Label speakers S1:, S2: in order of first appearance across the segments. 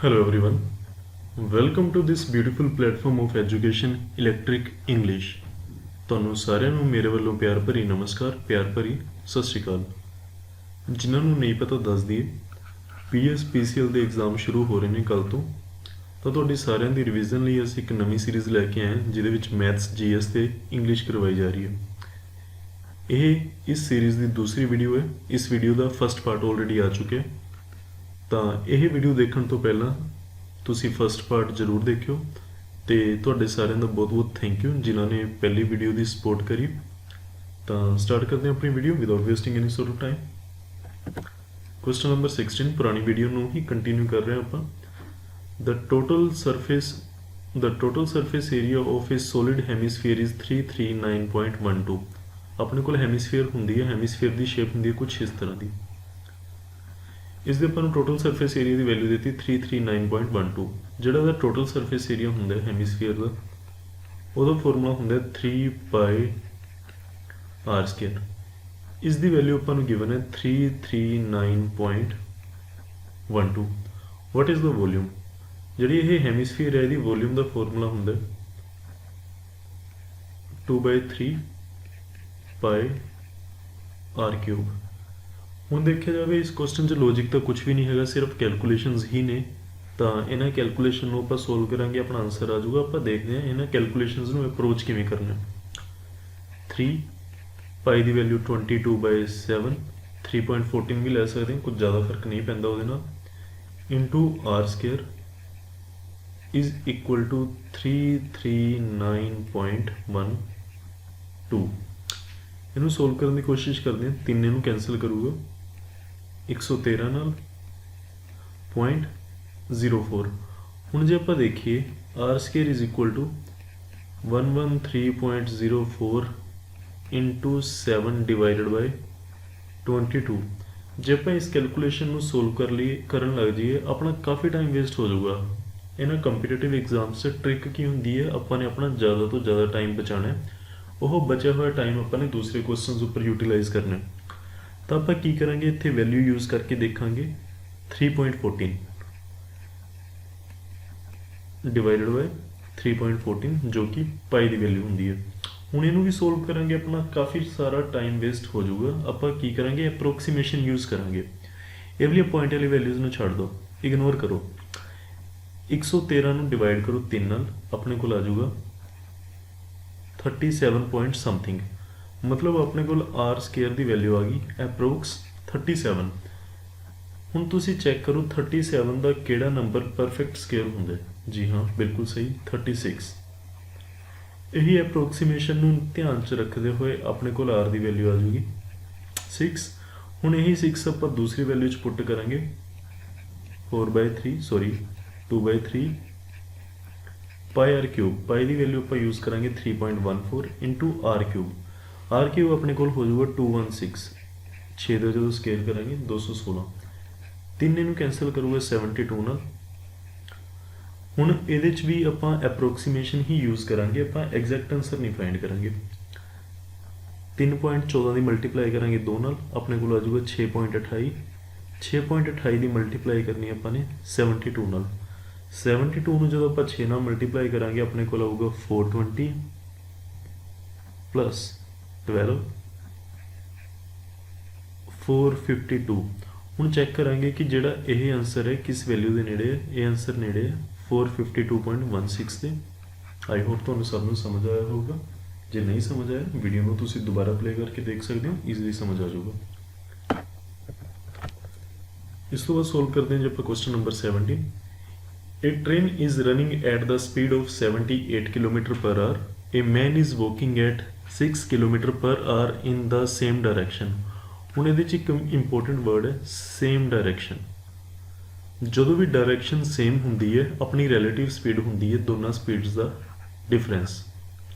S1: Hello everyone, welcome to this beautiful platform of education Electric English। ਤੁਹਾਨੂੰ ਸਾਰਿਆਂ ਨੂੰ ਮੇਰੇ ਵੱਲੋਂ ਪਿਆਰ ਭਰੀ ਨਮਸਕਾਰ, ਪਿਆਰ ਭਰੀ ਸਤਿ ਸ਼੍ਰੀ ਅਕਾਲ। ਜਿਨ੍ਹਾਂ ਨੂੰ ਨਹੀਂ ਪਤਾ ਦੱਸ ਦਈਏ, PSPCL ਦੇ ਐਗਜ਼ਾਮ ਸ਼ੁਰੂ ਹੋ ਰਹੇ ਨੇ ਕੱਲ੍ਹ ਤੋਂ, ਤਾਂ ਤੁਹਾਡੀ ਸਾਰਿਆਂ ਦੀ ਰਿਵੀਜ਼ਨ ਲਈ ਅਸੀਂ ਇੱਕ ਨਵੀਂ ਸੀਰੀਜ਼ ਲੈ ਕੇ ਆਏ ਹਾਂ ਜਿਹਦੇ ਵਿੱਚ ਮੈਥਸ, GS ਤੇ ਇੰਗਲਿਸ਼ ਕਰਵਾਈ ਜਾ ਰਹੀ ਹੈ। ਇਹ ਇਸ ਸੀਰੀਜ਼ ਦੀ ਦੂਸਰੀ ਵੀਡੀਓ ਹੈ। ਇਸ ਵੀਡੀਓ ਦਾ ਫਸਟ ਪਾਰਟ ਆਲਰੇਡੀ ਆ ਚੁੱਕਿਆ, ਤਾਂ ਇਹ ਵੀਡੀਓ ਦੇਖਣ ਤੋਂ ਪਹਿਲਾਂ ਤੁਸੀਂ ਫਸਟ ਪਾਰਟ ਜ਼ਰੂਰ ਦੇਖਿਓ ਤੇ ਤੁਹਾਡੇ ਸਾਰਿਆਂ ਦਾ ਬਹੁਤ ਬਹੁਤ ਥੈਂਕ ਯੂ ਜਿਨ੍ਹਾਂ ਨੇ ਪਹਿਲੀ ਵੀਡੀਓ ਦੀ ਸਪੋਰਟ ਕਰੀ। ਤਾਂ ਸਟਾਰਟ ਕਰਦੇ ਹਾਂ ਆਪਣੀ video without wasting any sort of time. Question number 16 ਪੁਰਾਣੀ ਵੀਡੀਓ ਨੂੰ ਹੀ ਕੰਟੀਨਿਊ ਕਰ ਰਹੇ ਹਾਂ ਆਪਾਂ। The total surface area of a solid hemisphere is 339.12। ਆਪਣੇ ਕੋਲ ਹੈਮੀਸਫੀਅਰ ਹੁੰਦੀ ਹੈ, ਹੈਮੀਸਫੀਅਰ ਦੀ ਸ਼ੇਪ ਹੁੰਦੀ ਹੈ ਕੁਝ ਇਸ ਤਰ੍ਹਾਂ ਦੀ। ਇਸ ਦੇ ਆਪਾਂ ਨੂੰ ਟੋਟਲ ਸਰਫੇਸ ਏਰੀਆ ਦੀ ਵੈਲਿਊ ਦਿੱਤੀ 339.12। ਜਿਹੜਾ ਦਾ ਟੋਟਲ ਸਰਫੇਸ ਏਰੀਆ ਹੁੰਦਾ ਹੈ ਹੈਮੀਸਫੀਅਰ ਦਾ, ਉਹਦਾ ਫਾਰਮੂਲਾ ਹੁੰਦਾ 3πr²। ਇਸ ਦੀ ਵੈਲਿਊ ਆਪਾਂ ਨੂੰ ਗਿਵਨ ਹੈ 339.12। What is the volume? ਜਿਹੜੀ ਇਹ ਹੈਮੀਸਫੀਅਰ ਹੈ ਇਹਦੀ ਵੋਲਿਊਮ ਦਾ ਫਾਰਮੂਲਾ ਹੁੰਦਾ 2/3πr³। ਹੁਣ ਦੇਖਿਆ ਜਾਵੇ ਇਸ ਕੁਐਸਚਨ 'ਚ ਲੌਜਿਕ ਤਾਂ ਕੁਝ ਵੀ ਨਹੀਂ ਹੈਗਾ, ਸਿਰਫ ਕੈਲਕੂਲੇਸ਼ਨਸ ਹੀ ਨੇ। ਤਾਂ ਇਹਨਾਂ ਕੈਲਕੂਲੇਸ਼ਨ ਨੂੰ ਆਪਾਂ ਸੋਲਵ ਕਰਾਂਗੇ, ਆਪਣਾ ਆਨਸਰ ਆ ਜਾਊਗਾ। ਆਪਾਂ ਦੇਖਦੇ ਹਾਂ ਇਹਨਾਂ ਕੈਲਕੂਲੇਸ਼ਨਸ ਨੂੰ ਅਪਰੋਚ ਕਿਵੇਂ ਕਰਨਾ। 3π ਦੀ ਵੈਲਿਊ 22/7, 3.14 ਵੀ ਲੈ ਸਕਦੇ ਹਾਂ, ਕੁਝ ਜ਼ਿਆਦਾ ਫਰਕ ਨਹੀਂ ਪੈਂਦਾ ਉਹਦੇ ਨਾਲ, into r² is equal to 339.12। ਇਹਨੂੰ ਸੋਲਵ ਕਰਨ ਦੀ ਕੋਸ਼ਿਸ਼ ਕਰਦੇ ਹਾਂ। 3 ਇਹਨੂੰ ਕੈਂਸਲ ਕਰੂਗਾ 113 ਨਾਲ 0.04। ਹੁਣ ਜੇ ਆਪਾਂ ਦੇਖੀਏ r² is equal to 113.04 into 7 divided by 22। ਜੇ ਆਪਾਂ ਇਸ ਕੈਲਕੂਲੇਸ਼ਨ ਨੂੰ ਸੋਲਵ ਕਰਨ ਲੱਗ ਜਾਈਏ ਆਪਣਾ ਕਾਫੀ ਟਾਈਮ ਵੇਸਟ ਹੋ ਜਾਊਗਾ। ਇਹਨਾਂ ਕੰਪੀਟੀਟਿਵ ਐਗਜ਼ਾਮਸ 'ਚ ਟ੍ਰਿਕ ਕੀ ਹੁੰਦੀ ਹੈ, ਆਪਾਂ ਨੇ ਆਪਣਾ ਜ਼ਿਆਦਾ ਤੋਂ ਜ਼ਿਆਦਾ ਟਾਈਮ ਬਚਾਉਣਾ ਹੈ। ਉਹ ਬਚਿਆ ਹੋਇਆ ਟਾਈਮ ਆਪਾਂ ਨੇ ਦੂਸਰੇ ਕੁਐਸਚਨਸ ਉੱਪਰ ਯੂਟੀਲਾਈਜ਼ ਕਰਨਾ। ਤਾਂ ਆਪਾਂ ਕੀ ਕਰਾਂਗੇ, ਇੱਥੇ ਵੈਲਿਊ ਯੂਜ਼ ਕਰਕੇ ਦੇਖਾਂਗੇ 3.14 ਡਿਵਾਈਡਡ ਬਾਈ 3.14 ਜੋ ਕਿ ਪਾਈ ਦੀ ਵੈਲਿਊ ਹੁੰਦੀ ਹੈ। ਹੁਣ ਇਹਨੂੰ ਵੀ ਸੋਲਵ ਕਰਾਂਗੇ, ਆਪਣਾ ਕਾਫੀ ਸਾਰਾ ਟਾਈਮ ਵੇਸਟ ਹੋ ਜਾਊਗਾ। ਆਪਾਂ ਕੀ ਕਰਾਂਗੇ, ਅਪਰੋਕਸੀਮੇਸ਼ਨ ਯੂਜ਼ ਕਰਾਂਗੇ। ਇਹ ਵਾਲੀ ਪੁਆਇੰਟ ਵਾਲੀ ਵੈਲਿਊਜ਼ ਨੂੰ ਛੱਡ ਦਿਓ, ਇਗਨੋਰ ਕਰੋ। 113 ਨੂੰ ਡਿਵਾਈਡ ਕਰੋ 3 ਨਾਲ, ਆਪਣੇ ਕੋਲ ਆ ਜਾਊਗਾ 37 ਪੁਆਇੰਟ ਸਮਥਿੰਗ। ਮਤਲਬ ਆਪਣੇ ਕੋਲ r² ਦੀ ਵੈਲਿਊ ਆ ਗਈ ਅਪਰੋਕਸ 37। ਹੁਣ ਤੁਸੀਂ ਚੈੱਕ ਕਰੋ 37 ਦਾ ਕਿਹੜਾ ਨੰਬਰ ਪਰਫੈਕਟ ਸਕੁਅਰ ਹੁੰਦਾ ਹੈ। ਜੀ ਹਾਂ, ਬਿਲਕੁਲ ਸਹੀ, 36। ਇਹੀ ਅਪਰੋਕਸੀਮੇਸ਼ਨ ਨੂੰ ਧਿਆਨ 'ਚ ਰੱਖਦੇ ਹੋਏ ਆਪਣੇ ਕੋਲ r ਦੀ ਵੈਲਿਊ ਆ ਜੂਗੀ 6। ਹੁਣ ਇਹੀ 6 ਆਪਾਂ ਦੂਸਰੀ ਵੈਲਿਊ 'ਚ ਪੁੱਟ ਕਰਾਂਗੇ 2/3 πr³। ਪਾਈ ਦੀ ਵੈਲਿਊ ਆਪਾਂ ਯੂਜ਼ ਕਰਾਂਗੇ 3.14 ਇੰਟੂ r³। r³ ਆਪਣੇ ਕੋਲ ਹੋ ਜਾਊਗਾ 216। 6 ਦਾ ਜਦੋਂ ਸਕੇਲ ਕਰਾਂਗੇ 216। 3 ਇਹਨੂੰ ਕੈਂਸਲ ਕਰੂਗਾ 72 ਨਾਲ। ਹੁਣ ਇਹਦੇ 'ਚ ਵੀ ਆਪਾਂ ਅਪਰੋਕਸੀਮੇਸ਼ਨ ਹੀ ਯੂਜ਼ ਕਰਾਂਗੇ, ਆਪਾਂ ਐਗਜ਼ੈਕਟ ਆਨਸਰ ਨਹੀਂ ਫਾਈਂਡ ਕਰਾਂਗੇ। 3.14 ਦੀ ਮਲਟੀਪਲਾਈ ਕਰਾਂਗੇ 2 ਨਾਲ, ਆਪਣੇ ਕੋਲ ਆ ਜਾਊਗਾ 6.28। 6.28 ਦੀ ਮਲਟੀਪਲਾਈ ਕਰਨੀ ਆਪਾਂ ਨੇ 72 ਨਾਲ। 72 ਨੂੰ ਜਦੋਂ ਆਪਾਂ 6 ਨਾਲ ਮਲਟੀਪਲਾਈ ਕਰਾਂਗੇ ਆਪਣੇ ਕੋਲ ਆਊਗਾ 420 ਪਲੱਸ 12 452। ਹੁਣ ਚੈੱਕ ਕਰਾਂਗੇ ਕਿ ਜਿਹੜਾ ਇਹ ਆਨਸਰ ਹੈ ਕਿਸ ਵੈਲਿਊ ਦੇ ਨੇੜੇ ਹੈ। ਇਹ ਆਨਸਰ ਨੇੜੇ ਹੈ 452.16 ਦੇ। ਆਈ ਹੋਪ ਤੁਹਾਨੂੰ ਸਭ ਨੂੰ ਸਮਝ ਆਇਆ ਹੋਊਗਾ। ਜੇ ਨਹੀਂ ਸਮਝ ਆਇਆ ਵੀਡੀਓ ਨੂੰ ਤੁਸੀਂ ਦੁਬਾਰਾ ਪਲੇ ਕਰਕੇ ਦੇਖ ਸਕਦੇ ਹੋ, ਈਜ਼ੀਲੀ ਸਮਝ ਆ ਜਾਊਗਾ। ਇਸ ਤੋਂ ਬਾਅਦ ਸੋਲਵ ਕਰਦੇ ਹਾਂ ਜੇ ਆਪਾਂ question number 17। A train is running at the speed of 78 km/h. A man is walking at 6 km/h in the same direction. ਹੁਣ ਇਹਦੇ 'ਚ ਇੱਕ ਇੰਪੋਰਟੈਂਟ ਵਰਡ ਹੈ ਸੇਮ ਡਾਇਰੈਕਸ਼ਨ। ਜਦੋਂ ਵੀ ਡਾਇਰੈਕਸ਼ਨ ਸੇਮ ਹੁੰਦੀ ਹੈ ਆਪਣੀ ਰਿਲੇਟਿਵ ਸਪੀਡ ਹੁੰਦੀ ਹੈ ਦੋਨਾਂ ਸਪੀਡਸ ਦਾ ਡਿਫਰੈਂਸ।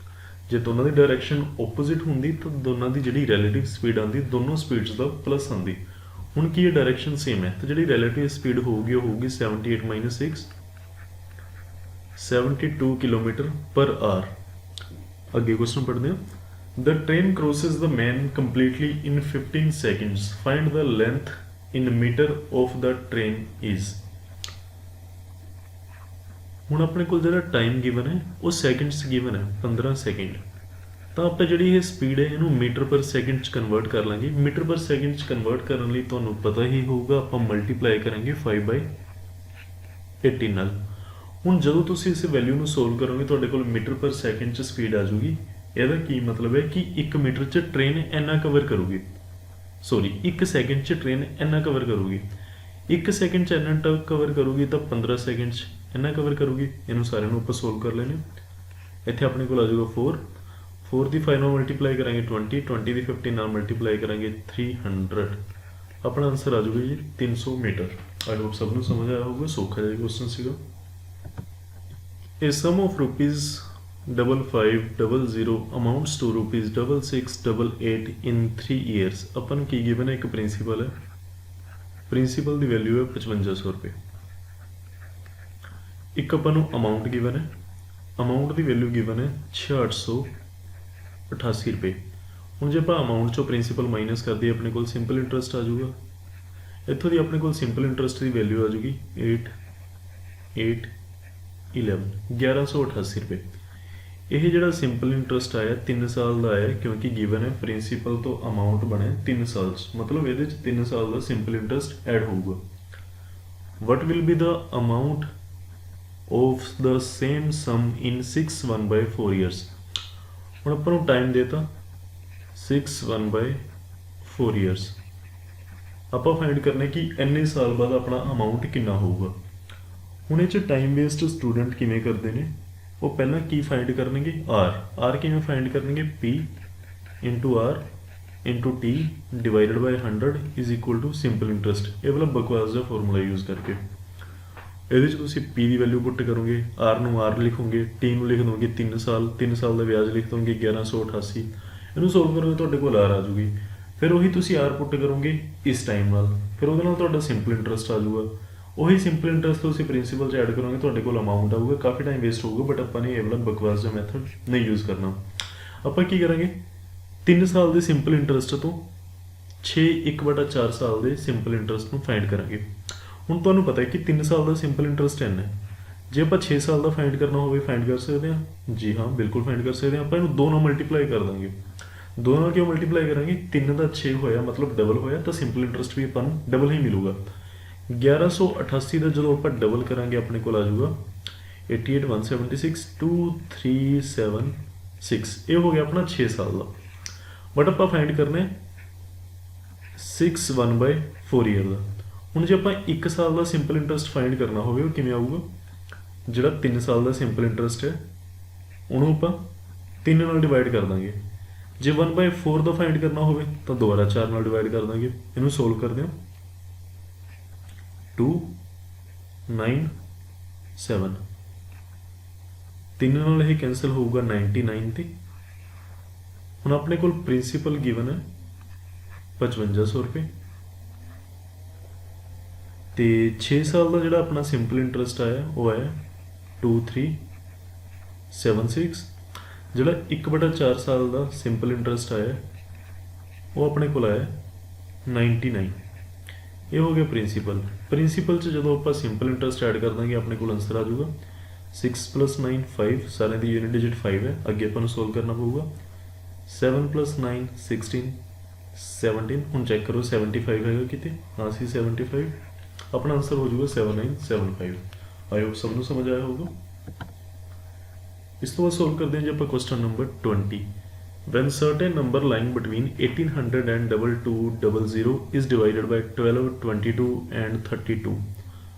S1: ਜੇ ਦੋਨਾਂ ਦੀ ਡਾਇਰੈਕਸ਼ਨ ਓਪੋਜ਼ਿਟ ਹੁੰਦੀ ਤਾਂ ਦੋਨਾਂ ਦੀ ਜਿਹੜੀ ਰਿਲੇਟਿਵ ਸਪੀਡ ਆਉਂਦੀ ਦੋਨੋਂ ਸਪੀਡਸ ਦਾ ਪਲੱਸ ਆਉਂਦੀ। ਹੁਣ ਕੀ ਇਹ ਡਾਇਰੈਕਸ਼ਨ ਸੇਮ ਹੈ ਤਾਂ ਜਿਹੜੀ ਰਿਲੇਟਿਵ ਸਪੀਡ ਹੋਊਗੀ ਉਹ ਹੋਊਗੀ 78 - 6 72 km/h। ਅੱਗੇ ਕੁਐਸਚਨ ਪੜ੍ਹਦੇ ਹਾਂ। The train crosses the man completely in 15 seconds. Find the length in meter of the train is। ਹੁਣ ਆਪਣੇ ਕੋਲ ਜਿਹੜਾ ਟਾਈਮ ਗਿਵਨ ਹੈ ਉਹ ਸੈਕਿੰਡਸ ਗਿਵਨ ਹੈ 15 ਸੈਕਿੰਡ। ਤਾਂ ਆਪਾਂ ਜਿਹੜੀ ਇਹ ਸਪੀਡ ਹੈ ਇਹਨੂੰ ਮੀਟਰ ਪਰ ਸੈਕਿੰਡ 'ਚ ਕਨਵਰਟ ਕਰ ਲਾਂਗੇ। ਮੀਟਰ ਪਰ ਸੈਕਿੰਡ 'ਚ ਕਨਵਰਟ ਕਰਨ ਲਈ ਤੁਹਾਨੂੰ ਪਤਾ ਹੀ ਹੋਊਗਾ ਆਪਾਂ ਮਲਟੀਪਲਾਈ ਕਰਾਂਗੇ 5/18 ਨਾਲ। ਹੁਣ ਜਦੋਂ ਤੁਸੀਂ ਇਸ ਵੈਲਿਊ ਨੂੰ ਸੋਲਵ ਕਰੋਗੇ ਤੁਹਾਡੇ ਕੋਲ ਮੀਟਰ ਪਰ ਸੈਕਿੰਡ 'ਚ ਸਪੀਡ ਆ ਜਾਊਗੀ। ਇਹਦਾ ਕੀ ਮਤਲਬ ਹੈ ਕਿ 1 ਮੀਟਰ 'ਚ ਟ੍ਰੇਨ ਇੰਨਾ ਕਵਰ ਕਰੂਗੀ, ਸੌਰੀ 1 ਸੈਕਿੰਡ 'ਚ ਟ੍ਰੇਨ ਇੰਨਾ ਕਵਰ ਕਰੂਗੀ। 1 ਸੈਕਿੰਡ 'ਚ ਇੰਨਾ ਕਵਰ ਕਰੂਗੀ ਤਾਂ 15 ਸੈਕਿੰਡ 'ਚ ਇੰਨਾ ਕਵਰ ਕਰੂਗੀ। ਇਹਨੂੰ ਸਾਰਿਆਂ ਨੂੰ ਆਪਾਂ ਸੋਲਵ ਕਰ ਲੈਣੇ। ਇੱਥੇ ਆਪਣੇ ਕੋਲ ਆ ਜਾਊਗਾ 4 ਦੀ 5 ਨਾਲ ਮਲਟੀਪਲਾਈ ਕਰਾਂਗੇ 20 ਦੀ 15 ਨਾਲ ਮਲਟੀਪਲਾਈ ਕਰਾਂਗੇ 300। ਆਪਣਾ ਆਨਸਰ ਆ ਜਾਊਗਾ ਜੀ 300 ਮੀਟਰ। ਆਈ ਹੋਪ ਸਭ ਨੂੰ ਸਮਝ ਆਇਆ ਹੋਊਗਾ, ਸੌਖਾ ਜਿਹਾ ਕੁਐਸਚਨ ਸੀਗਾ। A sum of rupees 5500 amounts to rupees 6688 in 3 years। ਆਪਾਂ ਨੂੰ ਕੀ ਗਿਵਨ ਹੈ, ਇੱਕ ਪ੍ਰਿੰਸੀਪਲ ਹੈ, ਪ੍ਰਿੰਸੀਪਲ ਦੀ ਵੈਲਿਊ ਹੈ 5500 ਰੁਪਏ। ਇੱਕ ਆਪਾਂ ਨੂੰ ਅਮਾਊਂਟ ਗਿਵਨ ਹੈ, ਅਮਾਊਂਟ ਦੀ ਵੈਲਿਊ ਗਿਵਨ ਹੈ 6888 ਰੁਪਏ। ਹੁਣ ਜੇ ਆਪਾਂ ਅਮਾਊਂਟ ਚੋਂ ਪ੍ਰਿੰਸੀਪਲ ਮਾਈਨਸ ਕਰ ਦਈਏ ਆਪਣੇ ਕੋਲ ਸਿੰਪਲ ਇੰਟਰਸਟ ਆ ਜਾਊਗਾ। ਇੱਥੋਂ ਦੀ ਆਪਣੇ ਕੋਲ ਸਿੰਪਲ ਇੰਟਰਸਟ ਦੀ ਵੈਲਿਊ ਆ ਜਾਊਗੀ 1188 ਰੁਪਏ। ਇਹ ਜਿਹੜਾ ਸਿੰਪਲ ਇੰਟਰਸਟ ਆਇਆ 3 ਸਾਲ ਦਾ ਆਇਆ, ਕਿਉਂਕਿ ਗਿਵਨ ਹੈ ਪ੍ਰਿੰਸੀਪਲ ਤੋਂ ਅਮਾਊਂਟ ਬਣਿਆ 3 ਸਾਲ 'ਚ, ਮਤਲਬ ਇਹਦੇ 'ਚ 3 ਸਾਲ ਦਾ ਸਿੰਪਲ ਇੰਟਰਸਟ ਐਡ ਹੋਊਗਾ। What will be the amount of the same sum in 6 years। ਹੁਣ ਆਪਾਂ ਨੂੰ ਟਾਈਮ ਦੇਤਾ 6 years। ਆਪਾਂ ਫਾਈਂਡ ਕਰਨਾ ਕਿ ਇੰਨੇ ਸਾਲ ਬਾਅਦ ਆਪਣਾ ਅਮਾਊਂਟ ਕਿੰਨਾ ਹੋਊਗਾ। ਹੁਣ ਇਹ 'ਚ ਟਾਈਮ ਵੇਸਟ ਸਟੂਡੈਂਟ ਕਿਵੇਂ ਕਰਦੇ ਨੇ, ਉਹ ਪਹਿਲਾਂ ਕੀ ਫਾਈਂਡ ਕਰਨਗੇ, ਆਰ ਕਿਵੇਂ ਫਾਈਂਡ ਕਰਨਗੇ, P into R into T divided by 100 is equal to simple interest. ਇਹ ਵਾਲਾ ਬਕਵਾਸ ਦਾ ਫਾਰਮੂਲਾ ਯੂਜ਼ ਕਰਕੇ ਇਹਦੇ 'ਚ ਤੁਸੀਂ P ਦੀ ਵੈਲਿਊ ਪੁੱਟ ਕਰੋਗੇ, R ਨੂੰ R ਲਿਖੋਗੇ, T ਨੂੰ ਲਿਖ ਦੋਗੇ 3 ਸਾਲ ਦਾ ਵਿਆਜ ਲਿਖ ਦੋਗੇ 1188। ਇਹਨੂੰ ਸੋਲਵ ਕਰੋਗੇ ਤੁਹਾਡੇ ਕੋਲ R ਆ ਜਾਊਗੀ। ਫਿਰ ਉਹੀ ਤੁਸੀਂ R ਪੁੱਟ ਕਰੋਗੇ ਇਸ ਟਾਈਮ ਨਾਲ, ਫਿਰ ਉਹਦੇ ਨਾਲ ਤੁਹਾਡਾ ਸਿੰਪਲ ਇੰਟਰਸਟ ਆ ਜਾਊਗਾ। ਉਹੀ ਸਿੰਪਲ ਇੰਟਰਸਟ ਤੁਸੀਂ ਪ੍ਰਿੰਸੀਪਲ 'ਚ ਐਡ ਕਰੋਗੇ, ਤੁਹਾਡੇ ਕੋਲ ਅਮਾਊਂਟ ਆਊਗਾ। ਕਾਫੀ ਟਾਈਮ ਵੇਸਟ ਹੋਊਗਾ, ਬਟ ਆਪਾਂ ਨੇ ਇਹ ਵਾਲਾ ਬਕਵਾਸ ਦਾ ਮੈਥਡ ਨਹੀਂ ਯੂਜ਼ ਕਰਨਾ। ਆਪਾਂ ਕੀ ਕਰਾਂਗੇ, 3 ਸਾਲ ਦੇ ਸਿੰਪਲ ਇੰਟਰਸਟ ਤੋਂ 1/4 ਸਾਲ ਦੇ ਸਿੰਪਲ ਇੰਟਰਸਟ ਨੂੰ ਫਾਈਂਡ ਕਰਾਂਗੇ। ਹੁਣ ਤੁਹਾਨੂੰ ਪਤਾ ਹੈ ਕਿ 3 ਸਾਲ ਦਾ ਸਿੰਪਲ ਇੰਟਰਸਟ ਇੰਨਾ ਹੈ। ਜੇ ਆਪਾਂ 6 ਸਾਲ ਦਾ ਫਾਈਂਡ ਕਰਨਾ ਹੋਵੇ ਫਾਈਂਡ ਕਰ ਸਕਦੇ ਹਾਂ? ਜੀ ਹਾਂ, ਬਿਲਕੁਲ ਫਾਈਂਡ ਕਰ ਸਕਦੇ ਹਾਂ। ਆਪਾਂ ਇਹਨੂੰ 2 ਨਾਲ ਮਲਟੀਪਲਾਈ ਕਰ ਦਾਂਗੇ। 2 ਨਾਲ ਕਿਉਂ ਮਲਟੀਪਲਾਈ ਕਰਾਂਗੇ, 3 ਦਾ 6 ਹੋਇਆ ਮਤਲਬ ਡਬਲ ਹੋਇਆ, ਤਾਂ ਸਿੰਪਲ ਇੰਟਰਸਟ ਵੀ ਆਪਾਂ ਨੂੰ ਡਬਲ ਹੀ ਮਿਲੂਗਾ। 1188 ਦਾ ਜਦੋਂ ਆਪਾਂ ਡਬਲ ਕਰਾਂਗੇ ਆਪਣੇ ਕੋਲ ਆ ਜਾਊਗਾ 88,176 2376। ਇਹ ਹੋ ਗਿਆ ਆਪਣਾ 6 ਸਾਲ ਦਾ। ਬਟ ਆਪਾਂ ਫਾਈਂਡ ਕਰਨਾ 6 ਈਅਰ ਦਾ। ਹੁਣ ਜੇ ਆਪਾਂ 1 ਸਾਲ ਦਾ ਸਿੰਪਲ ਇੰਟਰਸਟ ਫਾਈਂਡ ਕਰਨਾ ਹੋਵੇ ਉਹ ਕਿਵੇਂ ਆਊਗਾ, ਜਿਹੜਾ 3 ਸਾਲ ਦਾ ਸਿੰਪਲ ਇੰਟਰਸਟ ਹੈ ਉਹਨੂੰ ਆਪਾਂ 3 ਨਾਲ ਡਿਵਾਈਡ ਕਰ ਦਾਂਗੇ। ਜੇ 1/4 ਦਾ ਫਾਈਂਡ ਕਰਨਾ ਹੋਵੇ ਤਾਂ ਦੁਬਾਰਾ 4 ਨਾਲ ਡਿਵਾਈਡ ਕਰ ਦਾਂਗੇ। ਇਹਨੂੰ ਸੋਲਵ ਕਰਦੇ ਹਾਂ 297। 3 ਨਾਲ ਇਹ ਕੈਂਸਲ ਹੋਊਗਾ 99 ਤੇ। ਹੁਣ ਆਪਣੇ ਕੋਲ ਪ੍ਰਿੰਸੀਪਲ ਗਿਵਨ ਹੈ 5500 ਰੁਪਏ ਤੇ 6 ਸਾਲ ਦਾ ਜਿਹੜਾ ਆਪਣਾ ਸਿੰਪਲ ਇੰਟਰਸਟ ਆਇਆ ਉਹ ਆਇਆ 2376। ਜਿਹੜਾ 1/4 ਸਾਲ ਦਾ ਸਿੰਪਲ ਇੰਟਰਸਟ ਆਇਆ ਉਹ ਆਪਣੇ ਕੋਲ ਆਇਆ 99। ਇਹ ਹੋ ਗਿਆ ਪ੍ਰਿੰਸੀਪਲ 'ਚ ਜਦੋਂ ਆਪਾਂ ਸਿੰਪਲ ਇੰਟਰਸਟ ਐਡ ਕਰ ਦਾਂਗੇ ਆਪਣੇ ਕੋਲ ਆਨਸਰ ਆ ਜਾਊਗਾ 6 + 9 5। ਸਾਰਿਆਂ ਦੀ ਯੂਨਿਟ ਡਿਜਿਟ 5 ਹੈ। ਅੱਗੇ ਆਪਾਂ ਨੂੰ ਸੋਲਵ ਕਰਨਾ ਪਊਗਾ 7 + 9 16 17। ਹੁਣ ਚੈੱਕ ਕਰੋ 75 ਹੈਗਾ ਕਿਤੇ, ਹਾਂ ਸੀ 75। ਆਪਣਾ ਆਨਸਰ ਹੋ ਜਾਊਗਾ 7975। ਆਈ ਹੋਪ ਸਭ ਨੂੰ ਸਮਝ ਆਇਆ ਹੋਊਗਾ। ਇਸ ਤੋਂ ਬਾਅਦ ਸੋਲਵ ਕਰਦੇ ਹਾਂ ਜੀ ਆਪਾਂ question number 20। When certain number lying between 1800 and 2200 is divided by 12, 22 and 32।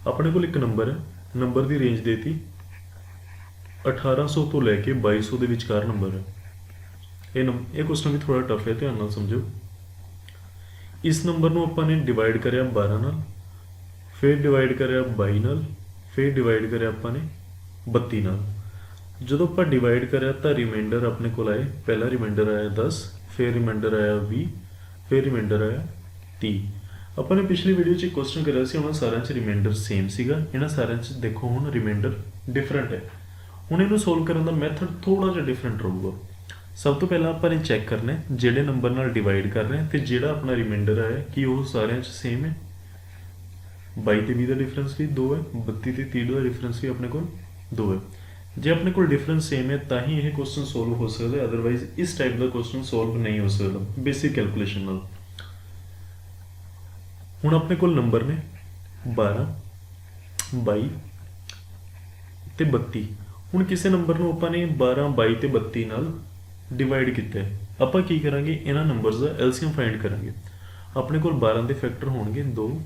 S1: ਆਪਣੇ ਕੋਲ ਇੱਕ ਨੰਬਰ ਹੈ, ਨੰਬਰ ਦੀ ਰੇਂਜ ਦੇਤੀ 1800 ਤੋਂ ਲੈ ਕੇ 2200 ਦੇ ਵਿਚਕਾਰ ਨੰਬਰ ਹੈ। ਇਹ ਕੁਐਸਚਨ ਵੀ ਥੋੜਾ ਟਫ ਹੈ, ਧਿਆਨ ਨਾਲ ਸਮਝੋ। ਇਸ ਨੰਬਰ ਨੂੰ ਆਪਾਂ ਨੇ ਡਿਵਾਈਡ ਕਰਿਆ 12 ਨਾਲ, ਫਿਰ ਡਿਵਾਈਡ ਕਰਿਆ 22 ਨਾਲ, ਫਿਰ ਡਿਵਾਈਡ ਕਰਿਆ ਆਪਾਂ ਨੇ 32 ਨਾਲ। ਜਦੋਂ ਆਪਾਂ ਡਿਵਾਈਡ ਕਰਿਆ ਤਾਂ ਰਿਮਾਈਂਡਰ ਆਪਣੇ ਕੋਲ ਆਏ, ਪਹਿਲਾ ਰਿਮਾਈਂਡਰ ਆਇਆ 10, ਫਿਰ ਰਿਮਾਈਂਡਰ ਆਇਆ 20, ਫਿਰ ਰਿਮਾਈਂਡਰ ਆਇਆ 30। ਆਪਾਂ ਨੇ ਪਿਛਲੀ ਵੀਡੀਓ 'ਚ ਇੱਕ ਕੁਐਸਚਨ ਕਰਿਆ ਸੀ, ਉਹਨਾਂ ਸਾਰਿਆਂ 'ਚ ਰਿਮਾਈਂਡਰ ਸੇਮ ਸੀਗਾ, ਇਹਨਾਂ ਸਾਰਿਆਂ 'ਚ ਦੇਖੋ ਹੁਣ ਰਿਮਾਈਂਡਰ ਡਿਫਰੈਂਟ ਹੈ। ਹੁਣ ਇਹਨੂੰ ਸੋਲਵ ਕਰਨ ਦਾ ਮੈਥਡ ਥੋੜਾ ਜਿਹਾ ਡਿਫਰੈਂਟ ਰਹੂਗਾ। ਸਭ ਤੋਂ ਪਹਿਲਾਂ ਆਪਾਂ ਨੇ ਚੈੱਕ ਕਰਨਾ ਜਿਹੜੇ ਨੰਬਰ ਨਾਲ ਡਿਵਾਈਡ ਕਰ ਰਹੇ ਹਾਂ ਤੇ ਜਿਹੜਾ ਆਪਣਾ ਰਿਮਾਈਂਡਰ ਆਇਆ ਕਿ ਉਹ ਸਾਰਿਆਂ 'ਚ ਸੇਮ ਹੈ। 22 ਤੇ 20 ਦਾ ਡਿਫਰੈਂਸ ਵੀ 2 ਹੈ, 32 ਤੇ 30 ਦਾ ਡਿਫਰੈਂਸ ਵੀ ਆਪਣੇ ਕੋਲ 2 है। जे अपने को डिफरेंस सेम है ਤਾਂ ਹੀ ਇਹ क्वेश्चन सॉल्व हो सकता है, अदरवाइज इस टाइप का क्वेश्चन सॉल्व नहीं हो सकता बेसिक कैलकुलेशन नाल। हुण अपने को नंबर ने 12 22 ਤੇ 32। ਹੁਣ ਕਿਸੇ ਨੰਬਰ ਨੂੰ ਆਪਾਂ ਨੇ 12 22 ਤੇ 32 ਨਾਲ ਡਿਵਾਈਡ ਕੀਤਾ ਹੈ, ਆਪਾਂ ਕੀ ਕਰਾਂਗੇ ਇਹਨਾਂ ਨੰਬਰਸ ਦਾ ਐਲਸੀਐਮ ਫਾਈਂਡ ਕਰਾਂਗੇ। ਆਪਣੇ ਕੋਲ 12 ਦੇ ਫੈਕਟਰ ਹੋਣਗੇ 2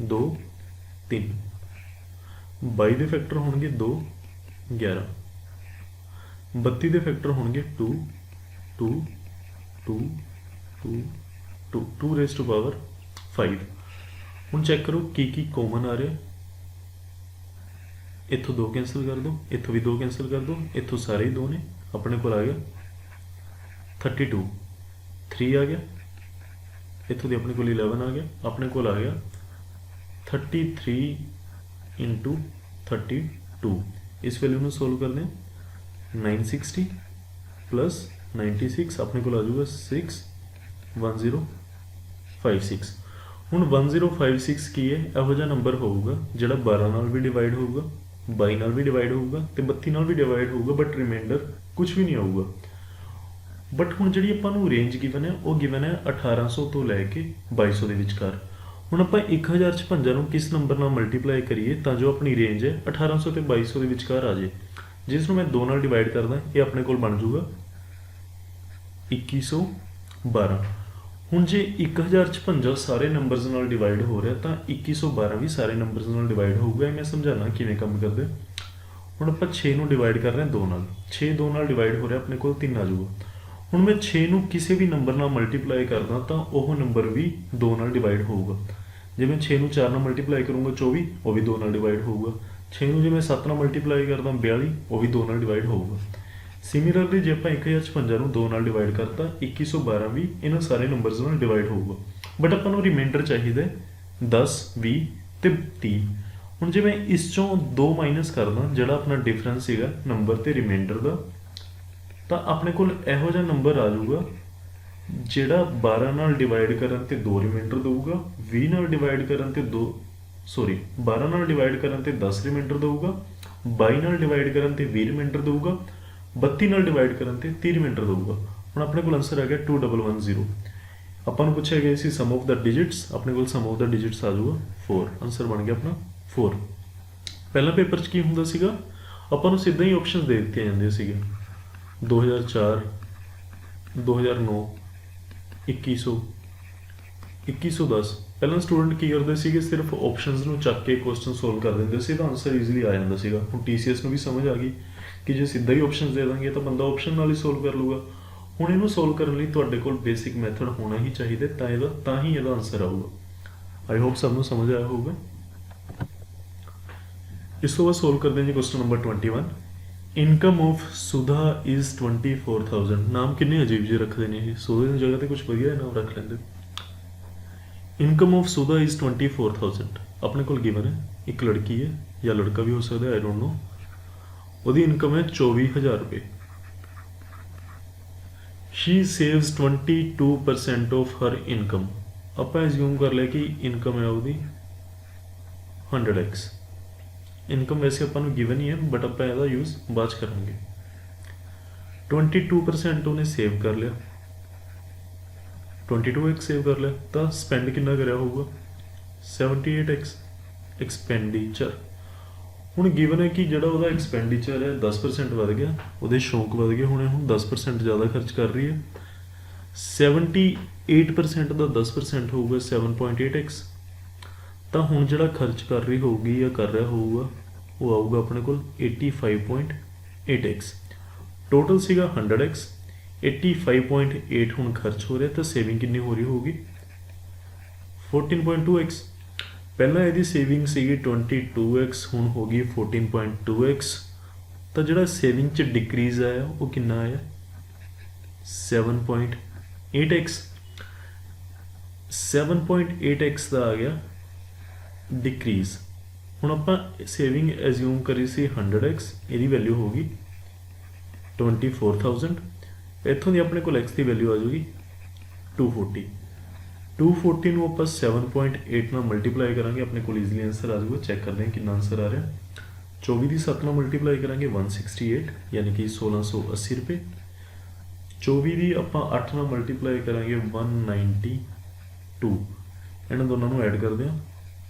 S1: 2 3, 22 ਦੇ ਫੈਕਟਰ ਹੋਣਗੇ 2 11, 32 ਦੇ ਫੈਕਟਰ ਹੋਣਗੇ 2 2 2 2 2 2 रेज़ टू पावर 5। ਹੁਣ ਚੈੱਕ ਕਰੋ ਕੀ ਕਾਮਨ ਆ ਰਿਹਾ, इतों 2 कैंसिल कर दो, इतों भी 2 कैंसिल कर दो, इतों सारे ही 2 ने। अपने को आ गया 32, 3 आ गया, इतों भी अपने को 11 आ गया, अपने को आ गया 33 इंटू 32। इस वैल्यू में सोल्व कर दें 960 प्लस 96, अपने को आ जाऊगा 61056। ਹੁਣ 1056 ਕੀ ਹੈ, ਇਹੋ ਜਿਹਾ ਨੰਬਰ ਹੋਊਗਾ ਜਿਹੜਾ 12 ਨਾਲ ਵੀ ਡਿਵਾਈਡ ਹੋਊਗਾ, 22 ਨਾਲ ਵੀ ਡਿਵਾਈਡ ਹੋਊਗਾ ਤੇ 32 ਨਾਲ ਵੀ ਡਿਵਾਈਡ ਹੋਊਗਾ, ਬਟ ਰਿਮਾਈਂਡਰ ਕੁਝ ਵੀ ਨਹੀਂ ਆਊਗਾ। ਬਟ ਹੁਣ ਜਿਹੜੀ ਆਪਾਂ ਨੂੰ ਰੇਂਜ ਗਿਵਨ ਹੈ ਉਹ ਗਿਵਨ ਹੈ 1800 ਤੋਂ ਲੈ ਕੇ 2200 ਦੇ ਵਿਚਕਾਰ। ਹੁਣ ਆਪਾਂ 1056 ਨੂੰ ਕਿਸ ਨੰਬਰ ਨਾਲ ਮਲਟੀਪਲਾਈ ਕਰੀਏ ਤਾਂ ਜੋ ਆਪਣੀ ਰੇਂਜ ਹੈ 1800 ਤੇ 2200 ਦੇ ਵਿਚਕਾਰ ਆ ਜੇ, ਜਿਸ ਨੂੰ ਮੈਂ 2 ਨਾਲ ਡਿਵਾਈਡ ਕਰਦਾ, ਇਹ ਆਪਣੇ ਕੋਲ ਬਣ ਜਾਊਗਾ 2112। ਹੁਣ ਜੇ 1056 ਸਾਰੇ ਨੰਬਰਸ ਨਾਲ ਡਿਵਾਈਡ ਹੋ ਰਿਹਾ ਤਾਂ 2112 ਵੀ ਸਾਰੇ ਨੰਬਰਸ ਨਾਲ ਡਿਵਾਈਡ ਹੋਊਗਾ। ਇਹ ਮੈਂ ਸਮਝਾਣਾ ਕਿਵੇਂ ਕੰਮ ਕਰਦੇ। ਹੁਣ ਆਪਾਂ 6 ਨੂੰ ਡਿਵਾਈਡ ਕਰ ਰਹੇ ਹਾਂ 2 ਨਾਲ, 6 2 ਨਾਲ ਡਿਵਾਈਡ ਹੋ ਰਿਹਾ, ਆਪਣੇ ਕੋਲ 3 ਆ ਜਾਊਗਾ। ਹੁਣ ਮੈਂ 6 ਨੂੰ ਕਿਸੇ ਵੀ ਨੰਬਰ ਨਾਲ ਮਲਟੀਪਲਾਈ ਕਰਦਾ ਤਾਂ ਉਹ ਨੰਬਰ ਵੀ 2 ਨਾਲ ਡਿਵਾਈਡ ਹੋਊਗਾ। ਜੇ ਮੈਂ 6 ਨੂੰ 4 ਨਾਲ ਮਲਟੀਪਲਾਈ ਕਰੂੰਗਾ 24, ਉਹ ਵੀ 2 ਨਾਲ ਡਿਵਾਈਡ ਹੋਊਗਾ। 6 ਨੂੰ ਜੇ ਮੈਂ 7 ਨਾਲ ਮਲਟੀਪਲਾਈ ਕਰਦਾ 42, ਉਹ ਵੀ 2 ਨਾਲ ਡਿਵਾਈਡ ਹੋਊਗਾ। ਸਿਮਿਲਰਲੀ ਜੇ ਆਪਾਂ 1056 ਨੂੰ 2 ਨਾਲ ਡਿਵਾਈਡ ਕਰਤਾ 2112 ਵੀ ਇਹਨਾਂ ਸਾਰੇ ਨੰਬਰਸ ਨਾਲ ਡਿਵਾਈਡ ਹੋਊਗਾ। ਬਟ ਆਪਾਂ ਨੂੰ ਰਿਮਾਈਂਡਰ ਚਾਹੀਦਾ 10 20 ਤੇ 30। ਹੁਣ ਜੇ ਮੈਂ ਇਸ ਚੋਂ 2 ਮਾਈਨਸ ਕਰਦਾ ਜਿਹੜਾ ਆਪਣਾ ਡਿਫਰੈਂਸ ਸੀਗਾ ਨੰਬਰ ਤੇ ਰਿਮਾਈਂਡਰ ਦਾ, ਤਾਂ ਆਪਣੇ ਕੋਲ ਇਹੋ ਜਿਹਾ ਨੰਬਰ ਆ ਜਾਊਗਾ ਜਿਹੜਾ 12 ਨਾਲ ਡਿਵਾਈਡ ਕਰਨ ਤੇ 2 ਰਿਮਾਈਂਡਰ ਦੇਊਗਾ, 20 ਨਾਲ ਡਿਵਾਈਡ ਕਰਨ ਤੇ 12 ਨਾਲ ਡਿਵਾਈਡ ਕਰਨ ਤੇ 10 ਰਿਮਾਈਂਡਰ ਦੇਊਗਾ, 22 ਨਾਲ ਡਿਵਾਈਡ ਕਰਨ ਤੇ 20 ਰਿਮਾਈਂਡਰ ਦੇਊਗਾ, 32 ਨਾਲ ਡਿਵਾਈਡ ਕਰਨ ਤੇ 30 ਰਿਮਾਈਂਡਰ ਦੇਊਗਾ। ਹੁਣ ਆਪਣੇ ਕੋਲ ਆਨਸਰ ਆ ਗਿਆ 2110। ਆਪਾਂ ਨੂੰ ਪੁੱਛਿਆ ਗਿਆ ਸੀ ਸਮ ਆਫ ਦਾ ਡਿਜਿਟਸ, ਆਪਣੇ ਕੋਲ ਸਮ ਆਫ ਦਾ ਡਿਜਿਟਸ ਆ ਜਾਊਗਾ 4। ਆਨਸਰ ਬਣ ਗਿਆ ਆਪਣਾ 4। ਪਹਿਲਾਂ ਪੇਪਰ 'ਚ ਕੀ ਹੁੰਦਾ ਸੀਗਾ, ਆਪਾਂ ਨੂੰ ਸਿੱਧਾ ਹੀ ਆਪਸ਼ਨਸ ਦੇ ਦਿੱਤੀਆਂ ਜਾਂਦੀਆਂ ਸੀਗੀਆਂ 2004 2009 2100 2110। ਪਹਿਲਾਂ ਸਟੂਡੈਂਟ ਕੀ ਕਰਦੇ ਸੀਗੇ, ਸਿਰਫ ਆਪਸ਼ਨਸ ਨੂੰ ਚੱਕ ਕੇ ਕੁਐਸਚਨ ਸੋਲਵ ਕਰ ਦਿੰਦੇ ਸੀ ਤਾਂ ਆਨਸਰ ਈਜ਼ੀਲੀ ਆ ਜਾਂਦਾ ਸੀਗਾ। ਹੁਣ TCS ਨੂੰ ਵੀ ਸਮਝ ਆ ਗਈ ਕਿ ਜੇ ਸਿੱਧਾ ਹੀ ਆਪਸ਼ਨਸ ਦੇ ਦਾਂਗੇ ਤਾਂ ਬੰਦਾ ਆਪਸ਼ਨ ਨਾਲ ਹੀ ਸੋਲਵ ਕਰ ਲੂਗਾ। ਹੁਣ ਇਹਨੂੰ ਸੋਲਵ ਕਰਨ ਲਈ ਤੁਹਾਡੇ ਕੋਲ ਬੇਸਿਕ ਮੈਥਡ ਹੋਣਾ ਹੀ ਚਾਹੀਦਾ, ਤਾਂ ਹੀ ਇਹਦਾ ਆਨਸਰ ਆਊਗਾ। ਆਈ ਹੋਪ ਸਭ ਨੂੰ ਸਮਝ ਆਇਆ ਹੋਊਗਾ। ਇਸ ਤੋਂ ਬਾਅਦ ਸੋਲਵ ਕਰਦੇ ਹਾਂ ਜੀ question number 21। Income of Sudha is 24,000। ਨਾਮ ਕਿੰਨੇ ਅਜੀਬ ਜਿਹੇ ਰੱਖਦੇ ਨੇ ਇਹ, ਸੁਧਾ ਦੀ ਜਗ੍ਹਾ ਤੇ ਕੁਝ ਵਧੀਆ ਨਾਮ ਰੱਖ ਲੈਂਦੇ। Income of Sudha is 24,000। ਆਪਣੇ ਕੋਲ ਗਿਵਨ ਹੈ ਇੱਕ ਲੜਕੀ ਹੈ ਜਾਂ ਲੜਕਾ ਵੀ ਹੋ ਸਕਦਾ, ਆਈ ਡੋਂਟ ਨੋ। ਉਹਦੀ ਇਨਕਮ ਹੈ 24,000 ਰੁਪਏ। She saves 22% of her income. ਆਪਾਂ ਐਜ਼ਿਊਮ ਕਰ ਲਿਆ ਕਿ ਇਨਕਮ ਹੈ ਉਹਦੀ 100x। ਇਨਕਮ ਵੈਸੇ ਆਪਾਂ ਨੂੰ ਗਿਵਨ ਹੀ ਹੈ ਬਟ ਆਪਾਂ ਇਹਦਾ ਯੂਜ਼ ਬਾਅਦ 'ਚ ਕਰਾਂਗੇ। 22% ਉਹਨੇ ਸੇਵ ਕਰ ਲਿਆ, 22x ਸੇਵ ਕਰ ਲਿਆ, ਤਾਂ ਸਪੈਂਡ ਕਿੰਨਾ ਕਰਿਆ ਹੋਊਗਾ 78x ਐਕਸਪੈਂਡੀਚਰ। ਹੁਣ ਗਿਵਨ ਹੈ ਕਿ ਜਿਹੜਾ ਉਹਦਾ ਐਕਸਪੈਂਡੀਚਰ ਹੈ 10% ਵੱਧ ਗਿਆ, ਉਹਦੇ ਸ਼ੌਂਕ ਵੱਧ ਗਏ, ਹੁਣ 10% ਜ਼ਿਆਦਾ ਖਰਚ ਕਰ ਰਹੀ ਹੈ। 78% ਦਾ 10% ਹੋਊਗਾ 7.8x। ਤਾਂ ਹੁਣ ਜਿਹੜਾ ਖਰਚ ਕਰ ਰਹੀ ਹੋਊਗੀ ਜਾਂ ਕਰ ਰਿਹਾ ਹੋਊਗਾ ਉਹ ਆਊਗਾ ਆਪਣੇ ਕੋਲ 85.8x। ਟੋਟਲ ਸੀਗਾ 100x, 85.8 ਹੁਣ ਖਰਚ ਹੋ ਰਿਹਾ, ਤਾਂ ਸੇਵਿੰਗ ਕਿੰਨੀ ਹੋ ਰਹੀ ਹੋਊਗੀ 14.2x। ਪਹਿਲਾਂ ਇਹਦੀ ਸੇਵਿੰਗ ਸੀਗੀ 22x, ਹੁਣ ਹੋ ਗਈ 14.2x। ਤਾਂ ਜਿਹੜਾ ਸੇਵਿੰਗ 'ਚ ਡਿਕਰੀਜ਼ ਆਇਆ ਉਹ ਕਿੰਨਾ ਆਇਆ 7.8x। 7.8x ਦਾ ਆ ਗਿਆ ਡਿਕਰੀਜ਼। ਹੁਣ ਆਪਾਂ ਸੇਵਿੰਗ ਐਜ਼ਿਊਮ ਕਰੀ ਸੀ 100x, ਇਹਦੀ ਵੈਲਿਊ ਹੋ ਗਈ 24,000। ਇੱਥੋਂ ਦੀ ਆਪਣੇ ਕੋਲ x ਦੀ ਵੈਲਿਊ ਆ ਜਾਊਗੀ 240। 240 ਨੂੰ ਆਪਾਂ 7.8 ਨਾਲ ਮਲਟੀਪਲਾਈ ਕਰਾਂਗੇ, ਆਪਣੇ ਕੋਲ ਈਜ਼ੀਲੀ ਆਂਸਰ ਆ ਜਾਊਗਾ। ਚੈੱਕ ਕਰਦੇ ਹਾਂ ਕਿੰਨਾ ਆਂਸਰ ਆ ਰਿਹਾ 24 ਦੀ 7 ਨਾਲ ਮਲਟੀਪਲਾਈ ਕਰਾਂਗੇ 168 ਯਾਨੀ ਕਿ 1680 ਰੁਪਏ। 24 ਦੀ ਆਪਾਂ 8 ਨਾਲ ਮਲਟੀਪਲਾਈ ਕਰਾਂਗੇ 192। ਇਹਨਾਂ ਦੋਨਾਂ ਨੂੰ ਐਡ ਕਰਦੇ ਹਾਂ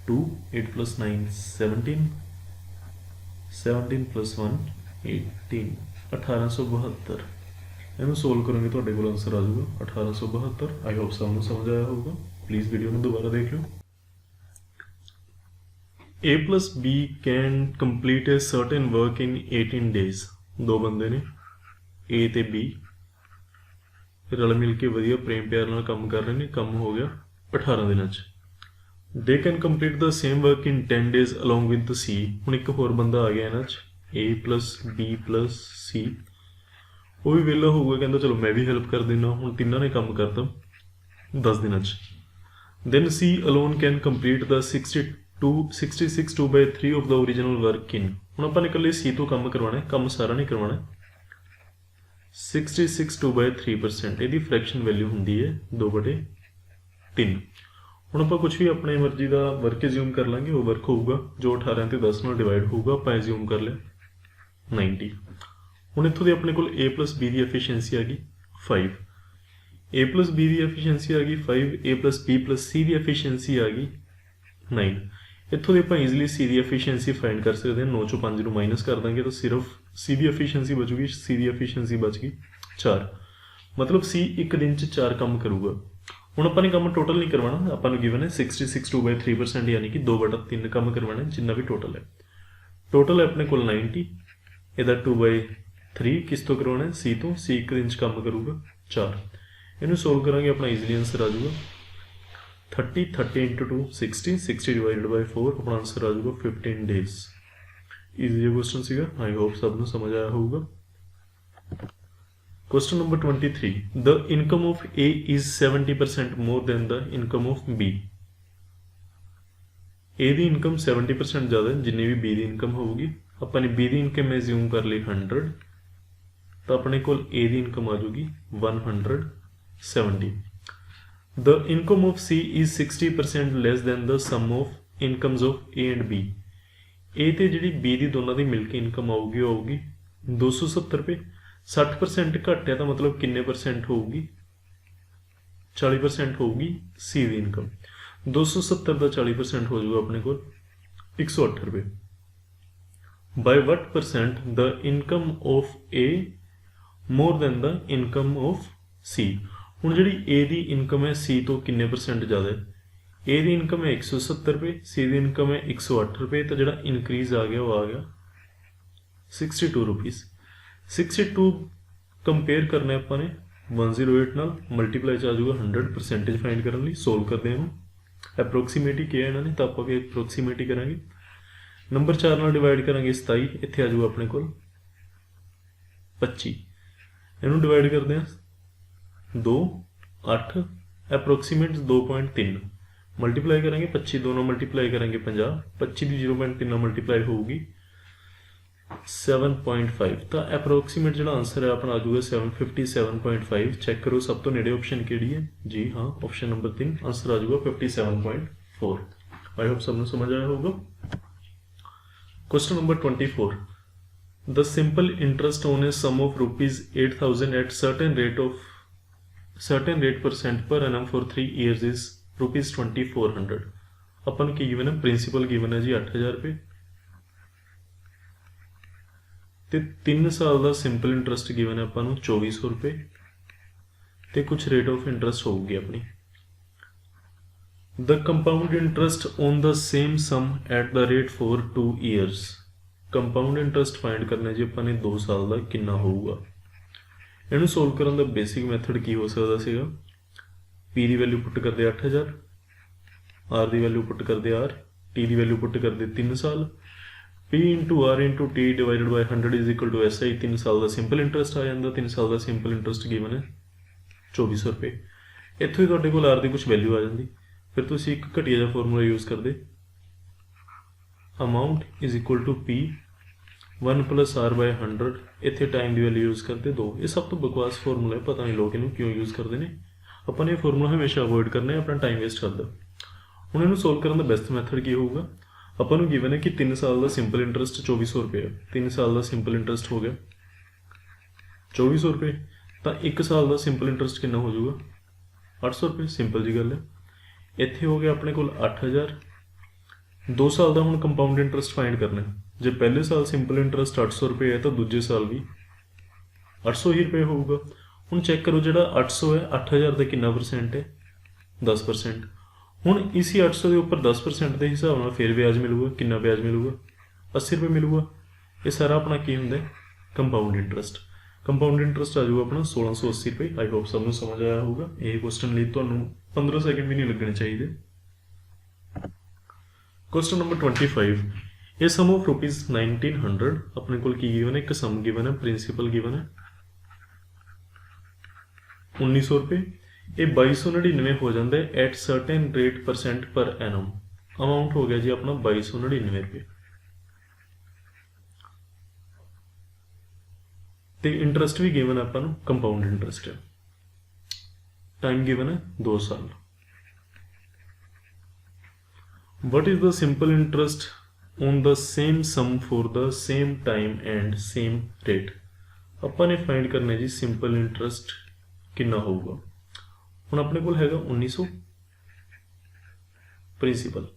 S1: 2 8 + 9 17 17 + 1 18 1872। ਇਹਨੂੰ ਸੋਲਵ ਕਰਾਂਗੇ ਤੁਹਾਡੇ ਕੋਲ ਆਨਸਰ ਆ ਜਾਊਗਾ 1872। ਆਈ ਹੋਪ ਸਭ ਨੂੰ ਸਮਝ ਆਇਆ ਹੋਊਗਾ। ਪਲੀਜ਼ ਵੀਡੀਓ ਨੂੰ ਦੁਬਾਰਾ ਦੇਖ ਲਿਓ। A plus B can complete a certain work in 18 days। ਦੋ ਬੰਦੇ ਨੇ A ਤੇ B ਰਲ ਮਿਲ ਕੇ ਵਧੀਆ ਪ੍ਰੇਮ ਪਿਆਰ ਨਾਲ ਕੰਮ ਕਰ ਰਹੇ ਨੇ। ਕੰਮ ਹੋ ਗਿਆ 18 ਦਿਨਾਂ 'ਚ। They can complete the same work in 10 days along with the C। ਹੁਣ ਇੱਕ ਹੋਰ ਬੰਦਾ ਆ ਗਿਆ ਇਹਨਾਂ 'ਚ A plus B plus C। ਉਹ ਵੀ ਵਿਹਲਾ ਹੋਊਗਾ, ਕਹਿੰਦਾ ਚਲੋ ਮੈਂ ਵੀ ਹੈਲਪ ਕਰ ਦਿੰਦਾ। ਹੁਣ ਤਿੰਨਾਂ ਨੇ ਕੰਮ ਕਰਤਾ 10 ਦਿਨਾਂ 'ਚ। Then C alone can complete the 66 2/3 of the original work in। ਹੁਣ ਆਪਾਂ ਨੇ ਇਕੱਲੇ C ਤੋਂ ਕੰਮ ਕਰਵਾਉਣਾ ਹੈ, ਕੰਮ ਸਾਰਾ ਨਹੀਂ ਕਰਵਾਉਣਾ। 66 2/3% ਇਹਦੀ ਫ੍ਰੈਕਸ਼ਨ ਵੈਲਿਊ ਹੁੰਦੀ ਹੈ 2/3। ਹੁਣ ਆਪਾਂ ਕੁਝ ਵੀ ਆਪਣੀ ਮਰਜ਼ੀ ਦਾ ਵਰਕ ਐਜ਼ਿਊਮ ਕਰ ਲਾਂਗੇ। ਉਹ ਵਰਕ ਹੋਊਗਾ ਜੋ 18 ਤੇ 10 ਨਾਲ ਡਿਵਾਈਡ ਹੋਊਗਾ। ਆਪਾਂ ਐਜ਼ਿਊਮ ਕਰ ਲਿਆ 90। ਹੁਣ ਇੱਥੋਂ ਦੀ ਆਪਣੇ ਕੋਲ A plus B the efficiency ਆ ਗਈ 5। A plus B the efficiency ਆ ਗਈ 5। A plus B plus C the efficiency ਆ ਗਈ 9। ਇੱਥੋਂ ਦੀ ਆਪਾਂ ਈਜ਼ੀਲੀ C ਦੀ ਐਫੀਸ਼ੀਐਂਸੀ ਫਾਈਂਡ ਕਰ ਸਕਦੇ ਹਾਂ। 9 ਚੋਂ 5 ਨੂੰ ਮਾਈਨਸ ਕਰ ਦਾਂਗੇ ਤਾਂ ਸਿਰਫ C ਦੀ ਐਫੀਸ਼ੀਐਂਸੀ ਬਚੂਗੀ। C ਦੀ ਐਫੀਸ਼ੀਐਂਸੀ ਬਚ ਗਈ 4। ਮਤਲਬ C ਇੱਕ ਦਿਨ 'ਚ 4 ਕੰਮ ਕਰੂਗਾ। ਹੁਣ ਆਪਾਂ ਨੇ ਕੰਮ ਟੋਟਲ ਨਹੀਂ ਕਰਵਾਉਣਾ। ਆਪਾਂ ਨੂੰ ਗਿਵਨ ਹੈ 66 2/3% ਯਾਨੀ ਕਿ 2/3 ਕੰਮ ਕਰਵਾਉਣਾ ਜਿੰਨਾ ਵੀ ਟੋਟਲ ਹੈ। ਟੋਟਲ ਹੈ ਆਪਣੇ ਕੋਲ 90। ਇਹਦਾ 2/3 ਕਿਸ ਤੋਂ ਕਰਵਾਉਣਾ ਹੈ? C ਤੋਂ। C ਇੱਕ ਦਿਨ 'ਚ ਕੰਮ ਕਰੂਗਾ 4। ਇਹਨੂੰ ਸੋਲਵ ਕਰਾਂਗੇ ਆਪਣਾ ਈਜ਼ੀਲੀ ਆਂਸਰ ਆ ਜਾਊਗਾ 30 30 × 2 60 60 / 4। ਆਪਣਾ ਆਂਸਰ ਆ ਜਾਊਗਾ 15 days। ਈਜ਼ੀ ਜਿਹਾ ਕੁਐਸਚਨ ਸੀਗਾ। ਆਈ ਹੋਪ ਸਭ ਨੂੰ ਸਮਝ ਆਇਆ ਹੋਊਗਾ। Question number 23. The income of A is 70% more than the income of B। A the income 70% ਜ਼ਿਆਦਾ ਜਿੰਨੀ ਵੀ B ਦੀ ਇਨਕਮ ਹੋਊਗੀ। ਆਪਾਂ ਨੇ B ਦੀ ਇਨਕਮ ਐਜ਼ਿਊਮ ਕਰ ਲਈ 100 ਤਾਂ ਆਪਣੇ ਕੋਲ A ਦੀ ਇਨਕਮ ਆ ਜਾਊਗੀ 170। The income of C is 60% less than the sum of incomes of A and B। A ਤੇ ਜਿਹੜੀ B ਦੀ ਦੋਨਾਂ ਦੀ ਮਿਲ ਕੇ ਇਨਕਮ ਆਊਗੀ ਉਹ ਆਊਗੀ 270 ਰੁਪਏ। 60% ਘੱਟ ਹੈ ਤਾਂ ਮਤਲਬ ਕਿੰਨੇ ਪਰਸੈਂਟ ਹੋਊਗੀ? 40% ਹੋਊਗੀ C ਦੀ ਇਨਕਮ। 270 ਦਾ 40% ਹੋ ਜਾਊਗਾ ਆਪਣੇ ਕੋਲ 108 ਰੁਪਏ। By what percent the income of A more than the income of C। ਹੁਣ ਜਿਹੜੀ A ਦੀ ਇਨਕਮ ਹੈ C ਤੋਂ ਕਿੰਨੇ ਪਰਸੈਂਟ ਜ਼ਿਆਦਾ ਹੈ? A ਦੀ ਇਨਕਮ ਹੈ 170 ਰੁਪਏ, C ਦੀ ਇਨਕਮ ਹੈ 108 ਰੁਪਏ। ਤਾਂ ਜਿਹੜਾ ਇਨਕਰੀਜ਼ ਆ ਗਿਆ ਉਹ ਆ ਗਿਆ 62 ਰੁਪੀਸ। 62 ਕੰਪੇਅਰ ਕਰਨਾ ਆਪਾਂ ਨੇ 108 ਨਾਲ। ਮਲਟੀਪਲਾਈ 'ਚ ਆ ਜਾਊਗਾ 100% ਫਾਈਂਡ ਕਰਨ ਲਈ। ਸੋਲਵ ਕਰਦੇ ਹਾਂ ਇਹਨੂੰ। ਅਪਰੋਕਸੀਮੇਟ ਹੀ ਕਿਹਾ ਇਹਨਾਂ ਨੇ ਤਾਂ ਆਪਾਂ ਵੀ ਅਪਰੋਕਸੀਮੇਟ ਹੀ ਕਰਾਂਗੇ। ਨੰਬਰ 4 ਨਾਲ ਡਿਵਾਈਡ ਕਰਾਂਗੇ 27। ਇੱਥੇ ਆ ਜਾਊਗਾ ਆਪਣੇ ਕੋਲ 25। ਇਹਨੂੰ ਡਿਵਾਈਡ ਕਰਦੇ ਹਾਂ 2 8 ਅਪਰੋਕਸੀਮੇਟ 2.3। ਮਲਟੀਪਲਾਈ ਕਰਾਂਗੇ 25 2 ਨਾਲ ਮਲਟੀਪਲਾਈ ਕਰਾਂਗੇ 50। 25 ਦੀ 0.3 ਨਾਲ ਮਲਟੀਪਲਾਈ ਹੋਊਗੀ 7.5। ਤਾਂ ਅਪਰੋਕਸੀਮੇਟ ਜਿਹੜਾ ਆਂਸਰ ਹੈ ਆਪਣਾ ਆ ਜਾਊਗਾ 757.5। ਚੈੱਕ ਕਰੋ ਸਭ ਤੋਂ ਨੇੜੇ ਆਪਸ਼ਨ ਕਿਹੜੀ ਹੈ। ਜੀ ਹਾਂ, ਆਪਸ਼ਨ ਨੰਬਰ 3 ਆਂਸਰ ਆ ਜਾਊਗਾ 57.4। ਆਈ ਹੋਪ ਸਭ ਨੂੰ ਸਮਝ ਆਇਆ ਹੋਊਗਾ। Question number 24. The simple interest on a sum of ₹8,000 at certain rate percent per annum for 3 years is ₹2,400। ਆਪਾਂ ਨੂੰ ਕੀ ਗਿਵਨ ਹੈ? ਪ੍ਰਿੰਸੀਪਲ ਗਿਵਨ ਹੈ ਜੀ 8,000 ਰੁਪਏ ਤੇ 3 ਸਾਲ ਦਾ ਸਿੰਪਲ ਇੰਟਰਸਟ ਗਿਵਨ ਹੈ ਆਪਾਂ ਨੂੰ 2400 ਰੁਪਏ ਤੇ ਕੁਝ ਰੇਟ ਆਫ ਇੰਟਰਸਟ ਹੋਊਗੀ ਆਪਣੀ। The compound interest on the same sum at the rate for 2 years। Compound interest find ਕਰਨਾ ਜੀ ਆਪਾਂ ਨੇ 2 ਸਾਲ ਦਾ ਕਿੰਨਾ ਹੋਊਗਾ। ਇਹਨੂੰ ਸੋਲਵ ਕਰਨ ਦਾ ਬੇਸਿਕ ਮੈਥਡ ਕੀ ਹੋ ਸਕਦਾ ਸੀਗਾ? P ਦੀ ਵੈਲਿਊ ਪੁੱਟ ਕਰਦੇ 8000, R ਦੀ ਵੈਲਿਊ ਪੁੱਟ ਕਰਦੇ R, T ਦੀ ਵੈਲਿਊ ਪੁੱਟ ਕਰਦੇ 3 ਸਾਲ। P into R into T divided by 100 is equal to SI। 3 ਸਾਲ ਦਾ ਸਿੰਪਲ ਇੰਟਰਸਟ ਆ ਜਾਂਦਾ। 3 ਸਾਲ ਦਾ ਸਿੰਪਲ ਇੰਟਰਸਟ ਗਿਵਨ ਹੈ 2400 ਰੁਪਏ। ਇੱਥੋਂ ਹੀ ਤੁਹਾਡੇ ਕੋਲ R ਦੀ ਕੁਝ ਵੈਲਿਊ ਆ ਜਾਂਦੀ। ਫਿਰ ਤੁਸੀਂ ਇੱਕ ਘਟੀਆ ਜਿਹਾ ਫਾਰਮੂਲਾ ਯੂਜ਼ ਕਰਦੇ amount is equal to P 1 + R/100। ਇੱਥੇ ਟਾਈਮ ਦੀ ਵੈਲਿਊ ਯੂਜ਼ ਕਰਦੇ 2। ਇਹ ਸਭ ਤੋਂ ਬਕਵਾਸ ਫਾਰਮੂਲਾ ਹੈ। ਪਤਾ ਨਹੀਂ ਲੋਕ ਇਹਨੂੰ ਕਿਉਂ ਯੂਜ਼ ਕਰਦੇ ਨੇ। ਆਪਾਂ ਨੇ ਇਹ ਫਾਰਮੂਲਾ ਹਮੇਸ਼ਾ ਅਵੋਇਡ ਕਰਨਾ ਹੈ, ਆਪਣਾ ਟਾਈਮ ਵੇਸਟ ਕਰਦਾ। ਹੁਣ ਇਹਨੂੰ ਸੋਲਵ ਕਰਨ ਦਾ ਬੈਸਟ ਮੈਥਡ ਕੀ ਹੋਊਗਾ? ਆਪਾਂ ਨੂੰ ਗਿਵਨ ਹੈ ਕਿ 3 ਸਾਲ ਦਾ ਸਿੰਪਲ ਇੰਟਰਸਟ 2400 ਰੁਪਏ। 3 ਸਾਲ ਦਾ ਸਿੰਪਲ ਇੰਟਰਸਟ ਹੋ ਗਿਆ 2400 ਰੁਪਏ, ਤਾਂ 1 ਸਾਲ ਦਾ ਸਿੰਪਲ ਇੰਟਰਸਟ ਕਿੰਨਾ ਹੋ ਜਾਊਗਾ 800 ਰੁਪਏ। ਸਿੰਪਲ ਜੀ ਗੱਲ ਹੈ। ਇੱਥੇ ਹੋ ਗਿਆ ਆਪਣੇ ਕੋਲ 8000। 2 ਸਾਲ ਦਾ ਹੁਣ ਕੰਪਾਊਂਡ ਇੰਟਰਸਟ ਫਾਈਂਡ ਕਰਨਾ। ਜੇ ਪਹਿਲੇ ਸਾਲ ਸਿੰਪਲ ਇੰਟਰਸਟ 800 ਰੁਪਏ ਹੈ ਤਾਂ ਦੂਜੇ ਸਾਲ ਵੀ 800 ਹੀ ਰੁਪਏ ਹੋਊਗਾ। ਹੁਣ ਚੈੱਕ ਕਰੋ ਜਿਹੜਾ 800 ਹੈ 8000 ਦਾ ਕਿੰਨਾ ਪਰਸੈਂਟ ਹੈ 10%। ਹੁਣ ਇसी 800 ਦੇ ਉੱਪਰ 10% ਦੇ ਹਿਸਾਬ ਨਾਲ ਫਿਰ ਵਿਆਜ ਮਿਲੂਗਾ। ਕਿੰਨਾ ਵਿਆਜ ਮਿਲੂਗਾ 80 ਰੁਪਏ ਮਿਲੂਗਾ। ਇਹ ਸਾਰਾ ਆਪਣਾ ਕੀ ਹੁੰਦਾ ਕੰਪਾਊਂਡ ਇੰਟਰਸਟ। ਕੰਪਾਊਂਡ ਇੰਟਰਸਟ ਆ ਜਾਊਗਾ ਆਪਣਾ 1680 ਰੁਪਏ। ਆਈ ਹੋਪ ਸਭ ਨੂੰ ਸਮਝ ਆਇਆ ਹੋਊਗਾ। ਇਹ ਕੁਐਸਚਨ ਲਈ ਤੁਹਾਨੂੰ 15 ਸੈਕਿੰਡ ਵੀ ਨਹੀਂ ਲੱਗਣੇ ਚਾਹੀਦੇ। ਕੁਐਸਚਨ ਨੰਬਰ 25, ਇਹ ਸਮ ਆਫ ₹1900 ਆਪਣੇ ਕੋਲ ਕੀ ਗਿਵਨ ਹੈ, ਇੱਕ ਸਮ ਗਿਵਨ ਹੈ, ਪ੍ਰਿੰਸੀਪਲ ਗਿਵਨ ਹੈ 1900 ਰੁਪਏ। ਇਹ 2299 ਹੋ ਜਾਂਦਾ ਹੈ ਐਟ ਸਰਟਨ ਰੇਟ % ਪਰ ਐਨਮ। ਅਮਾਊਂਟ ਹੋ ਗਿਆ ਜੀ ਆਪਣਾ 2299 ਰੁਪਏ ਤੇ ਇੰਟਰਸਟ ਵੀ ਗਿਵਨ ਆਪਾਂ ਨੂੰ ਕੰਪਾਊਂਡ ਇੰਟਰਸਟ ਹੈ। ਟਾਈਮ ਗਿਵਨ ਹੈ 2 ਸਾਲ। What is the simple interest on the same sum for the same time and same rate? ਆਪਾਂ ਨੇ ਫਾਈਂਡ ਕਰਨਾ ਜੀ ਸਿੰਪਲ ਇੰਟਰਸਟ ਕਿੰਨਾ ਹੋਊਗਾ। ਹੁਣ ਆਪਣੇ ਕੋਲ ਹੈਗਾ 1900 ਪ੍ਰਿੰਸੀਪਲ,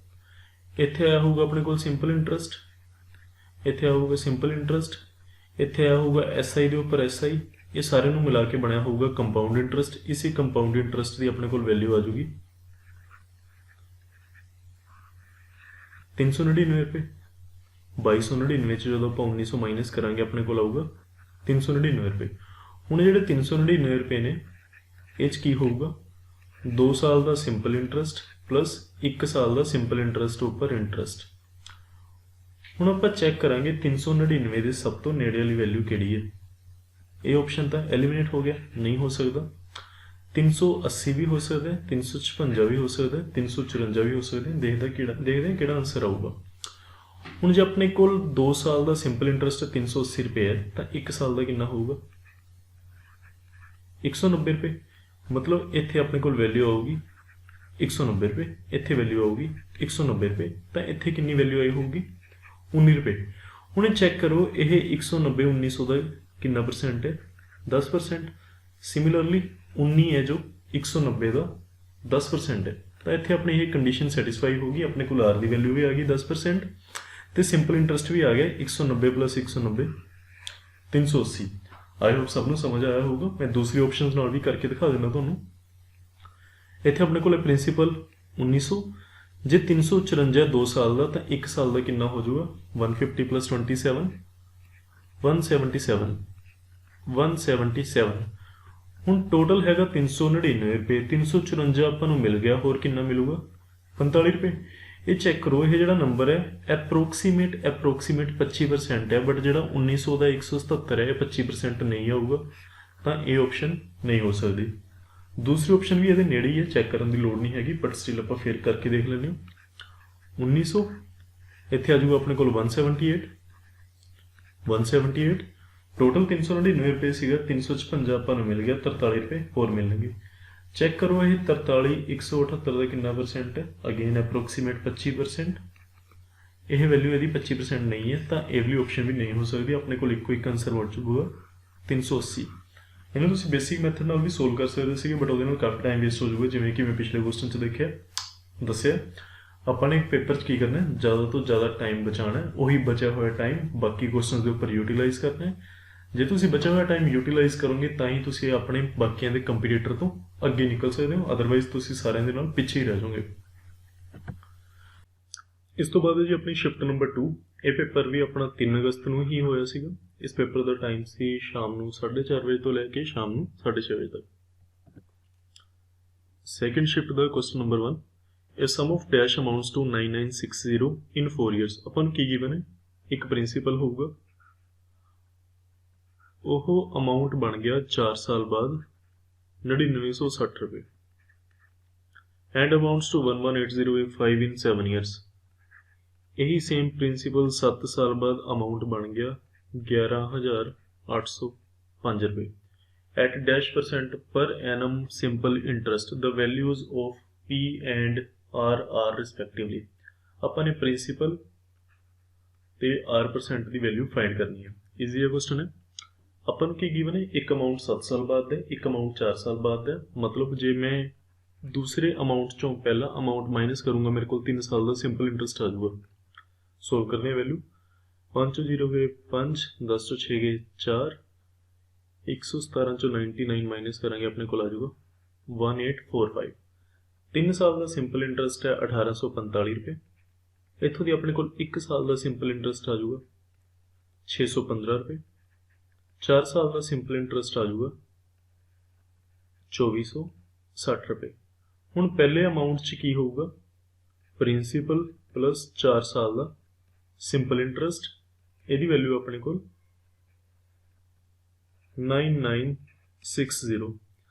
S1: ਇੱਥੇ ਆਇਆ ਹੋਊਗਾ ਆਪਣੇ ਕੋਲ ਸਿੰਪਲ ਇੰਟਰਸਟ, ਇੱਥੇ ਆਊਗਾ ਸਿੰਪਲ ਇੰਟਰਸਟ, ਇੱਥੇ ਆਇਆ ਹੋਊਗਾ SI ਦੇ ਉੱਪਰ SI। ਇਹ ਸਾਰੇ ਨੂੰ ਮਿਲਾ ਕੇ ਬਣਿਆ ਹੋਊਗਾ ਕੰਪਾਊਂਡ ਇੰਟਰਸਟ। ਇਸੇ ਕੰਪਾਊਂਡ ਇੰਟਰਸਟ ਦੀ ਆਪਣੇ ਕੋਲ ਵੈਲਿਊ ਆ ਜੂਗੀ 399 ਰੁਪਏ। 2299 ਚ ਜਦੋਂ ਆਪਾਂ 1900 ਮਾਈਨਸ ਕਰਾਂਗੇ ਆਪਣੇ ਕੋਲ ਆਊਗਾ 399 ਰੁਪਏ। ਹੁਣ ਜਿਹੜੇ 399 ਰੁਪਏ ਨੇ ਇਹ ਚ ਕੀ ਹੋਊਗਾ 2 ਸਾਲ ਦਾ ਸਿੰਪਲ ਇੰਟਰਸਟ ਪਲੱਸ 1 ਸਾਲ ਦਾ ਸਿੰਪਲ ਇੰਟਰਸਟ ਉੱਪਰ ਇੰਟਰਸਟ। ਹੁਣ ਆਪਾਂ ਚੈੱਕ ਕਰਾਂਗੇ 399 ਦੇ ਸਭ ਤੋਂ ਨੇੜੇ ਵਾਲੀ ਵੈਲਿਊ ਕਿਹੜੀ ਹੈ। ਇਹ ਆਪਸ਼ਨ ਤਾਂ ਐਲੀਮੀਨੇਟ ਹੋ ਗਿਆ, ਨਹੀਂ ਹੋ ਸਕਦਾ। 380 ਵੀ ਹੋ ਸਕਦਾ ਹੈ, 356 ਵੀ ਹੋ ਸਕਦਾ ਹੈ, 354 ਵੀ ਹੋ ਸਕਦਾ ਹੈ। ਦੇਖਦੇ ਹਾਂ ਕਿਹੜਾ ਆਨਸਰ ਆਊਗਾ। ਹੁਣ ਜੇ ਆਪਣੇ ਕੋਲ 2 ਸਾਲ ਦਾ ਸਿੰਪਲ ਇੰਟਰਸਟ 380 ਰੁਪਏ ਹੈ ਤਾਂ 1 ਸਾਲ ਦਾ ਕਿੰਨਾ ਹੋਊਗਾ 190 ਰੁਪਏ। ਮਤਲਬ ਇੱਥੇ ਆਪਣੇ ਕੋਲ ਵੈਲਿਊ ਆਊਗੀ 190 ਰੁਪਏ, ਇੱਥੇ ਵੈਲਿਊ ਆਊਗੀ 190 ਰੁਪਏ, ਤਾਂ ਇੱਥੇ ਕਿੰਨੀ ਵੈਲਿਊ ਆਈ ਹੋਊਗੀ 19 ਰੁਪਏ। ਹੁਣ ਚੈੱਕ ਕਰੋ ਇਹ 190 1900 ਦਾ ਕਿੰਨਾ ਪਰਸੈਂਟ ਹੈ 10%। ਸਿਮਿਲਰਲੀ 19 ਹੈ ਜੋ 190 ਦਾ 10% ਹੈ, ਤਾਂ ਇੱਥੇ ਆਪਣੀ ਇਹ ਕੰਡੀਸ਼ਨ ਸੈਟੀਸਫਾਈ ਹੋਗੀ। ਆਪਣੇ ਕੋਲ ਆਰ ਦੀ ਵੈਲਿਊ ਵੀ ਆ ਗਈ 10% ਤੇ ਸਿੰਪਲ ਇੰਟਰਸਟ ਵੀ ਆ ਗਿਆ 190 + 190 380। ਆਈ ਹੋਪ ਸਭ ਨੂੰ ਸਮਝ ਆਇਆ ਹੋਊਗਾ। ਮੈਂ ਦੂਸਰੀ ਆਪਸ਼ਨਸ ਨਾਲ ਵੀ ਕਰਕੇ ਦਿਖਾ ਦਿੰਦਾ ਤੁਹਾਨੂੰ। ਇੱਥੇ ਆਪਣੇ ਕੋਲ ਪ੍ਰਿੰਸੀਪਲ 1900, ਜੇ 354 2 ਸਾਲ ਦਾ ਤਾਂ 1 ਸਾਲ ਦਾ ਕਿੰਨਾ ਹੋ ਜਾਊਗਾ 150 + 27 177। ਹੁਣ ਟੋਟਲ ਹੈਗਾ 399 ਰੁਪਏ। 354 ਆਪਾਂ ਨੂੰ ਮਿਲ ਗਿਆ, ਹੋਰ ਕਿੰਨਾ ਮਿਲੂਗਾ 45 ਰੁਪਏ। ਇਹ ਚੈੱਕ ਕਰੋ ਇਹ ਜਿਹੜਾ ਨੰਬਰ ਹੈ ਐਪਰੋਕਸੀਮੇਟ 25% ਹੈ, ਬਟ ਜਿਹੜਾ 1900 ਦਾ 177 ਹੈ ਇਹ 25% ਨਹੀਂ ਆਊਗਾ, ਤਾਂ ਇਹ ਆਪਸ਼ਨ ਨਹੀਂ ਹੋ ਸਕਦੀ। ਦੂਸਰੀ ਆਪਸ਼ਨ ਵੀ ਇਹਦੇ ਨੇੜੇ ਹੀ ਹੈ, ਚੈੱਕ ਕਰਨ ਦੀ ਲੋੜ ਨਹੀਂ ਹੈਗੀ, ਬਟ ਸਟਿਲ ਆਪਾਂ ਫੇਰ ਕਰਕੇ ਦੇਖ ਲੈਂਦੇ ਹਾਂ। 1900 ਇੱਥੇ ਆ ਜਾਊਗਾ ਆਪਣੇ ਕੋਲ 178 ਟੋਟਲ 399 ਰੁਪਏ ਸੀਗਾ, 356 ਆਪਾਂ ਨੂੰ ਮਿਲ ਗਿਆ, 43 ਰੁਪਏ ਹੋਰ ਮਿਲਣਗੇ। ਚੈੱਕ ਕਰੋ ਇਹ 43 178 ਦਾ ਕਿੰਨਾ ਪਰਸੈਂਟ ਹੈ, ਅਗੇਨ ਅਪਰੋਕਸੀਮੇਟ 25%। ਇਹ ਵੈਲਿਊ ਇਹਦੀ 25% ਨਹੀਂ ਹੈ, ਤਾਂ ਇਹ ਵਾਲੀ ਆਪਸ਼ਨ ਵੀ ਨਹੀਂ ਹੋ ਸਕਦੀ। ਆਪਣੇ ਕੋਲ ਇੱਕੋ ਇੱਕ ਆਨਸਰ ਬਚ ਚੁੱਕੂਗਾ 380। ਇਹਨੂੰ ਤੁਸੀਂ ਬੇਸਿਕ ਮੈਥਡ ਨਾਲ ਵੀ ਸੋਲਵ ਕਰ ਸਕਦੇ ਸੀਗੇ, ਬਟ ਉਹਦੇ ਨਾਲ ਕਾਫੀ ਟਾਈਮ ਵੇਸਟ ਹੋ ਜਾਊਗਾ। ਜਿਵੇਂ ਕਿ ਮੈਂ ਪਿਛਲੇ ਕੁਐਸਚਨ 'ਚ ਦੱਸਿਆ ਆਪਾਂ ਨੇ ਪੇਪਰ 'ਚ ਕੀ ਕਰਨਾ, ਜ਼ਿਆਦਾ ਤੋਂ ਜ਼ਿਆਦਾ ਟਾਈਮ ਬਚਾਉਣਾ, ਉਹੀ ਬਚਿਆ ਹੋਇਆ ਟਾਈਮ ਬਾਕੀ ਕੁਐਸਚਨਸ ਦੇ ਉੱਪਰ ਯੂਟੀਲਾਈਜ਼ ਕਰਨਾ ਹੈ। ਜੇ ਤੁਸੀਂ ਬਚਿਆ ਹੋਇਆ ਟਾਈਮ ਯੂਟੀਲਾਈਜ਼ ਕਰੋਗੇ ਤਾਂ ਹੀ ਤੁਸੀਂ ਆਪਣੇ ਬਾਕੀਆਂ ਦੇ ਕੰਪੀਟੀਟਰ ਤੋਂ ਅੱਗੇ ਨਿਕਲ ਸਕਦੇ ਹੋ, ਅਦਰਵਾਈਜ਼ ਤੁਸੀਂ ਸਾਰਿਆਂ ਦੇ ਨਾਲ ਪਿੱਛੇ ਹੀ ਰਹਿ ਜਾਓਗੇ। ਇਸ ਤੋਂ ਬਾਅਦ ਜੀ ਆਪਣੀ ਸ਼ਿਫਟ ਨੰਬਰ 2। ਇਹ ਪੇਪਰ ਵੀ ਆਪਣਾ 3 ਅਗਸਤ ਨੂੰ ਹੀ ਹੋਇਆ ਸੀਗਾ। ਇਸ ਪੇਪਰ ਦਾ ਟਾਈਮ ਸੀ ਸ਼ਾਮ ਨੂੰ 4:30 ਵਜੇ ਤੋਂ ਲੈ ਕੇ ਸ਼ਾਮ ਨੂੰ 6:30 ਵਜੇ ਤੱਕ। Second shift the question number 1, A sum of dash amounts to 9960 in 4 years। ਆਪਾਂ ਨੂੰ ਕੀ ਗਿਵਨ ਹੈ, ਇੱਕ ਪ੍ਰਿੰਸੀਪਲ ਹੋਊਗਾ, ਉਹ ਅਮਾਊਂਟ ਬਣ ਗਿਆ 4 ਸਾਲ ਬਾਅਦ 9960 ਰੁਪਏ, and amounts to 11805 in 7 years। ਇਹੀ ਸੇਮ ਪ੍ਰਿੰਸੀਪਲ 7 ਸਾਲ ਬਾਅਦ ਅਮਾਊਂਟ ਬਣ ਗਿਆ 11805 ਰੁਪਏ at -% per annum simple interest। The values of P and R are respectively। ਆਪਾਂ ਨੇ ਪ੍ਰਿੰਸੀਪਲ ਤੇ R% ਦੀ ਵੈਲਿਊ ਫਾइंड ਕਰਨੀ ਹੈ। ਈਜ਼ੀ ਹੈ ਕੁਐਸਚਨ ਹੈ। ਆਪਾਂ ਨੂੰ ਕੀ ਗਿਵਨ ਹੈ, ਇੱਕ ਅਮਾਊਂਟ 7 ਸਾਲ ਬਾਅਦ ਦਾ, ਇੱਕ ਅਮਾਊਂਟ 4 ਸਾਲ ਬਾਅਦ ਦਾ। ਮਤਲਬ ਜੇ ਮੈਂ दूसरे अमाउंट चों पहला अमाउंट माइनस करूँगा मेरे को 3 साल का सिंपल इंटरस्ट आ जाऊगा। सोल्व करने वैल्यू 5 चो 0 गए 5, 10 चो 6 गए 4, 117 चो 99 माइनस करांगे अपने को आ जाऊगा 1845। 3 साल का सिंपल इंटरस्ट है 1845 रुपये। इत्थों की अपने को 1 साल का सिंपल इंटरस्ट आ जाऊगा 615 रुपये। 4 साल का सिंपल इंटरस्ट आ जाऊगा 2460 रुपये। ਹੁਣ ਪਹਿਲੇ ਅਮਾਊਂਟ 'ਚ ਕੀ ਹੋਊਗਾ, ਪ੍ਰਿੰਸੀਪਲ ਪਲੱਸ 4 ਸਾਲ ਦਾ ਸਿੰਪਲ ਇੰਟਰਸਟ, ਇਹਦੀ ਵੈਲਿਊ ਆਪਣੇ ਕੋਲ 9960।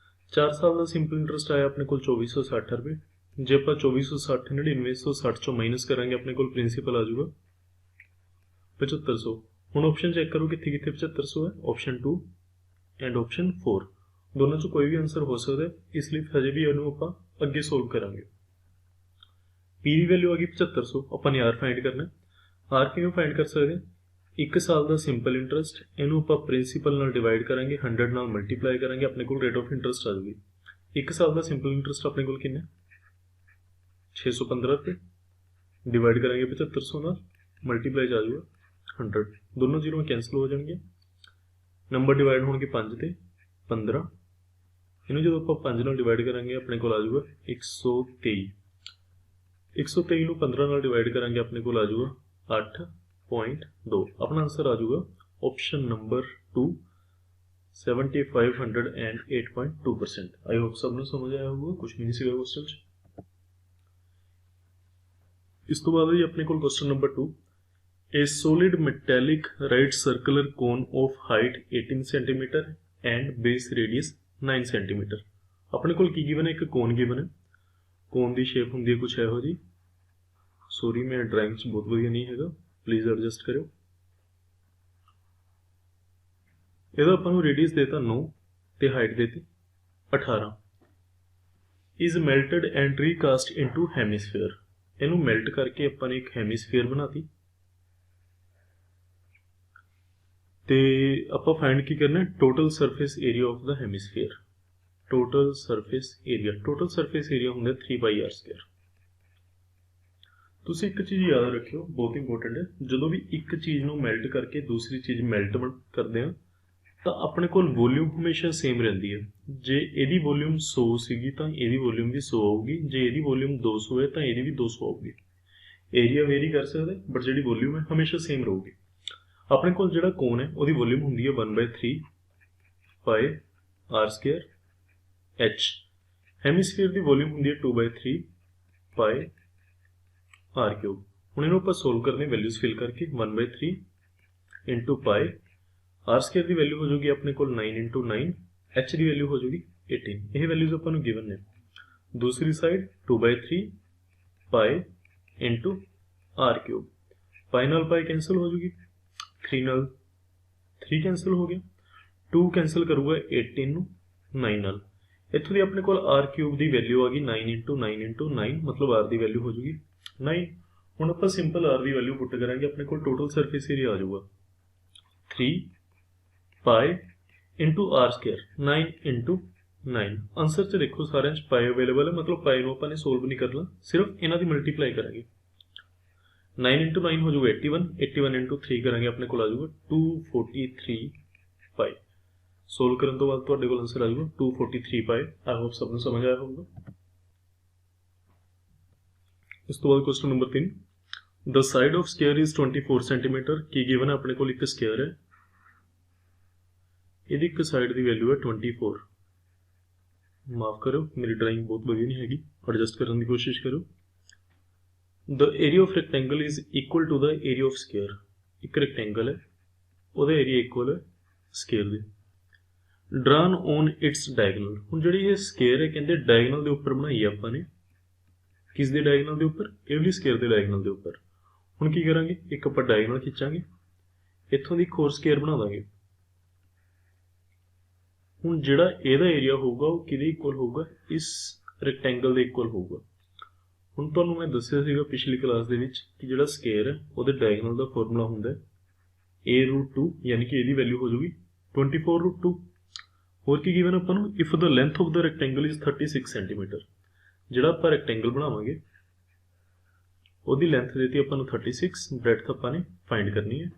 S1: 4 ਸਾਲ ਦਾ ਸਿੰਪਲ ਇੰਟਰਸਟ ਆਇਆ ਆਪਣੇ ਕੋਲ 2460 ਰੁਪਏ। ਜੇ ਆਪਾਂ 2460 9960 ਚੋਂ ਮਾਈਨਸ ਕਰਾਂਗੇ ਆਪਣੇ ਕੋਲ ਪ੍ਰਿੰਸੀਪਲ ਆ ਜਾਊਗਾ 7500। ਹੁਣ ਆਪਸ਼ਨ ਚੈੱਕ ਕਰੋ ਕਿੱਥੇ ਕਿੱਥੇ 7500 ਹੈ, ਆਪਸ਼ਨ 2 ਐਂਡ ਆਪਸ਼ਨ 4 ਦੋਨਾਂ 'ਚੋਂ ਕੋਈ ਵੀ ਆਨਸਰ ਹੋ ਸਕਦਾ, ਇਸ ਲਈ ਹਜੇ ਵੀ ਇਹਨੂੰ ਆਪਾਂ ਅੱਗੇ ਸੋਲਵ ਕਰਾਂਗੇ। ਪੀ ਦੀ ਵੈਲਿਊ ਆ ਗਈ 7500, ਆਪਾਂ ਨੇ ਆਰ ਫਾइंड ਕਰਨਾ। ਆਰ ਕਿਵੇਂ ਫਾइंड ਕਰ ਸਕਦੇ ਹਾਂ, 1 ਸਾਲ ਦਾ ਸਿੰਪਲ ਇੰਟਰਸਟ, ਇਹਨੂੰ ਆਪਾਂ ਪ੍ਰਿੰਸੀਪਲ ਨਾਲ ਡਿਵਾਈਡ ਕਰਾਂਗੇ, 100 ਨਾਲ ਮਲਟੀਪਲਾਈ ਕਰਾਂਗੇ, ਆਪਣੇ ਕੋਲ ਰੇਟ ਆਫ ਇੰਟਰਸਟ ਆ ਜਾਊਗੀ। 1 ਸਾਲ ਦਾ ਸਿੰਪਲ ਇੰਟਰਸਟ ਆਪਣੇ ਕੋਲ ਕਿੰਨਾ 615 ਰੁਪਏ, ਡਿਵਾਈਡ ਕਰਾਂਗੇ 7500 ਨਾਲ, ਮਲਟੀਪਲਾਈ ਆ ਜਾਊਗਾ 100। ਦੋਨੋਂ ਜ਼ੀਰੋ ਕੈਂਸਲ ਹੋ ਜਾਣਗੇ, ਨੰਬਰ ਡਿਵਾਈਡ ਹੋਣਗੇ 5 ਤੇ 15। ਇਹਨੂੰ ਜਦੋਂ ਆਪਾਂ 5 ਨਾਲ ਡਿਵਾਈਡ ਕਰਾਂਗੇ ਆਪਣੇ ਕੋਲ ਆ ਜਾਊਗਾ 123। 123 ਨੂੰ 15 ਨਾਲ ਡਿਵਾਈਡ ਕਰਾਂਗੇ ਆਪਣੇ ਕੋਲ ਆ ਜਾਊਗਾ 8.2। ਆਪਣਾ ਆਨਸਰ ਆ ਜਾਊਗਾ ਆਪਸ਼ਨ ਨੰਬਰ 2 7508.2%। आई होप सब ਨੂੰ ਸਮਝ ਆਇਆ ਹੋਊਗਾ, ਕੁਝ ਵੀ ਨਹੀਂ ਸੀਗਾ ਕੁਐਸਚਨ 'ਚ। ਇਸ ਤੋਂ ਬਾਅਦ ਜੀ ਆਪਣੇ ਕੋਲ question number 2, A solid metallic right circular cone of height 18 cm and base radius 9 cm। अपने को की गिवन है, एक कोन गिवन है, कोन की शेप होंगी है कुछ ਇਹੋ जी। सॉरी मैं ड्राइंग बहुत वधिया नहीं है, प्लीज़ एडजस्ट करो। ਇਹਦਾ ਆਪਾਂ ਨੂੰ रेडियस देता 9 ਤੇ हाइट देती 18। Is melted and recast into hemisphere. ਇਹਨੂੰ मेल्ट करके ਆਪਾਂ ने एक हेमीस्फेयर बनाती ਤੇ ਆਪਾਂ फाइंड की करना है, total surface area of the hemisphere. Total surface area ਹੁੰਦਾ 3πr²। ਤੁਸੀਂ ਇੱਕ ਚੀਜ਼ ਯਾਦ ਰੱਖਿਓ, ਬਹੁਤ ਇੰਪੋਰਟੈਂਟ ਹੈ, ਜਦੋਂ ਵੀ ਇੱਕ ਚੀਜ਼ ਨੂੰ ਮੈਲਟ ਕਰਕੇ ਦੂਸਰੀ ਚੀਜ਼ ਮੈਲਟ ਕਰਦੇ ਆ ਤਾਂ ਆਪਣੇ ਕੋਲ ਵੋਲਿਊਮ ਹਮੇਸ਼ਾ ਸੇਮ ਰਹਿੰਦੀ ਹੈ। ਜੇ ਇਹਦੀ ਵੋਲਿਊਮ 100 ਸੀਗੀ ਤਾਂ ਇਹਦੀ ਵੋਲਿਊਮ ਵੀ 100 ਆਊਗੀ, ਜੇ ਇਹਦੀ ਵੋਲਿਊਮ 200 ਹੈ ਤਾਂ ਇਹਦੀ ਵੀ 200 ਆਊਗੀ। ਏਰੀਆ ਵੇਰੀ ਕਰ ਸਕਦਾ ਬਟ ਜਿਹੜੀ ਵੋਲਿਊਮ ਹੈ ਹਮੇਸ਼ਾ ਸੇਮ ਰਹੂਗੀ। ਆਪਣੇ ਕੋਲ ਜਿਹੜਾ ਕੋਨ ਹੈ ਉਹਦੀ ਵੋਲਿਊਮ ਹੁੰਦੀ ਹੈ 1/3 ਪਾਈ r² h। ਹੈਮੀਸਫੀਅਰ ਦੀ ਵੋਲਿਊਮ ਹੁੰਦੀ ਹੈ 2/3 ਪਾਈ r³। ਹੁਣ ਇਹਨੂੰ ਆਪਾਂ ਸੋਲਵ ਕਰਨੇ ਵੈਲਿਊਜ਼ ਫਿਲ ਕਰਕੇ 1/3 ਇੰਟੂ ਪਾਈ r² ਦੀ ਵੈਲਿਊ ਹੋ ਜਾਊਗੀ ਆਪਣੇ ਕੋਲ 9 × 9, h ਦੀ ਵੈਲਿਊ ਹੋ ਜਾਊਗੀ 18। ਇਹ ਵੈਲਿਊਜ਼ ਆਪਾਂ ਨੂੰ ਗਿਵਨ ਨੇ। ਦੂਸਰੀ ਸਾਈਡ 2/3 ਪਾਈ ਇੰਟੂ r³। ਪਾਈ ਨਾਲ ਪਾਈ ਕੈਂਸਲ ਹੋ ਜਾਊਗੀ, 3 ਨਾਲ 3 कैंसल हो गया, 2 कैंसल करूँगा 18 ਨੂੰ 9 ਨਾਲ। ਇੱਥੋਂ ਦੀ ਆਪਣੇ ਕੋਲ r³ ਦੀ ਵੈਲਿਊ ਆ ਗਈ 9 × 9 × 9, ਮਤਲਬ r ਦੀ ਵੈਲਿਊ ਹੋ ਜੂਗੀ 9। ਹੁਣ ਆਪਾਂ ਸਿੰਪਲ r ਦੀ ਵੈਲਿਊ ਪੁੱਟ ਕਰਾਂਗੇ, ਆਪਣੇ ਕੋਲ ਟੋਟਲ ਸਰਫੇਸ ਏਰੀਆ ਆ ਜਾਊਗਾ 3π × r², 9 × 9। ਆਨਸਰ 'ਚ ਦੇਖੋ ਸਾਰਿਆਂ 'ਚ ਪਾਈ ਅਵੇਲੇਬਲ ਹੈ, ਮਤਲਬ ਪਾਈ ਨੂੰ ਆਪਾਂ ਨੇ ਸੋਲਵ ਨਹੀਂ ਕਰਨਾ, ਸਿਰਫ ਇਹਨਾਂ ਦੀ ਮਲਟੀਪਲਾਈ ਕਰਾਂਗੇ। 9 × 9 ਹੋ जाएगा 81, 81 × 3 करेंगे अपने को आ जाएगा 243 पाई। सोल्व करने तो बाद ਤੁਹਾਡੇ ਕੋਲ आंसर आ जाएगा 243 पाई। आई होप सब ਨੂੰ समझ आया होगा। ਇਸ ਤੋਂ ਬਾਅਦ question number 3, the side of square is 24 centimetre. की गिवन है अपने को एक स्क्वायर है, ਇਹਦੀ ਇੱਕ ਸਾਈਡ ਦੀ ਵੈਲਿਊ ਹੈ 24। ਮਾਫ करो मेरी ड्राइंग बहुत ਵਧੀਆ नहीं हैगी, एडजस्ट करने की कोशिश करो। The area of rectangle is equal to the area of square। एक rectangle है, ਉਹਦਾ area equal है square ਦੇ। Drawn on its diagonal। ਹੁਣ ਜਿਹੜੀ ਇਹ square ਹੈ ਕਹਿੰਦੇ diagonal ਦੇ ਉੱਪਰ ਬਣਾਈ ਹੈ ਆਪਾਂ ਨੇ। ਕਿਸ ਦੇ diagonal ਦੇ ਉੱਪਰ? ਇਹ ਵਾਲੀ square ਦੇ diagonal ਦੇ ਉੱਪਰ। ਹੁਣ ਕੀ ਕਰਾਂਗੇ, ਇੱਕ ਆਪਾਂ diagonal ਖਿੱਚਾਂਗੇ, ਇੱਥੋਂ ਦੀ ਇੱਕ ਹੋਰ square ਬਣਾ ਦਾਂਗੇ। ਹੁਣ ਜਿਹੜਾ ਇਹਦਾ ਏਰੀਆ ਹੋਊਗਾ ਉਹ ਕਿਹਦੇ ਇਕੁਅਲ ਹੋਊਗਾ, ਇਸ rectangle ਦੇ ਇਕੁਅਲ ਹੋਊਗਾ। ਹੁਣ ਤੁਹਾਨੂੰ मैं ਦੱਸਿਆ ਸੀਗਾ ਪਿਛਲੀ ਕਲਾਸ ਦੇ ਵਿੱਚ ਕਿ ਜਿਹੜਾ ਸਕੇਅਰ ਹੈ ਉਹਦੇ ਡਾਇਗਨਲ ਦਾ ਫਾਰਮੂਲਾ ਹੁੰਦਾ ਹੈ a√2 ਯਾਨੀ ਕਿ ਇਹਦੀ ਵੈਲਿਊ ਹੋ ਜਾਊਗੀ 24√2। ਹੋਰ ਕੀ ਗਿਵਨ ਆਪਾਂ ਨੂੰ if the length of the rectangle is 36 centimetre. ਜਿਹੜਾ ਆਪਾਂ ਰੈਕਟੈਂਗਲ ਬਣਾਵਾਂਗੇ ਉਹਦੀ ਲੈਂਥ ਦੇਤੀ ਆਪਾਂ ਨੂੰ 36, ਬ੍ਰੈਡਥ ਆਪਾਂ ਨੇ ਫਾਈਂਡ ਕਰਨੀ ਹੈ।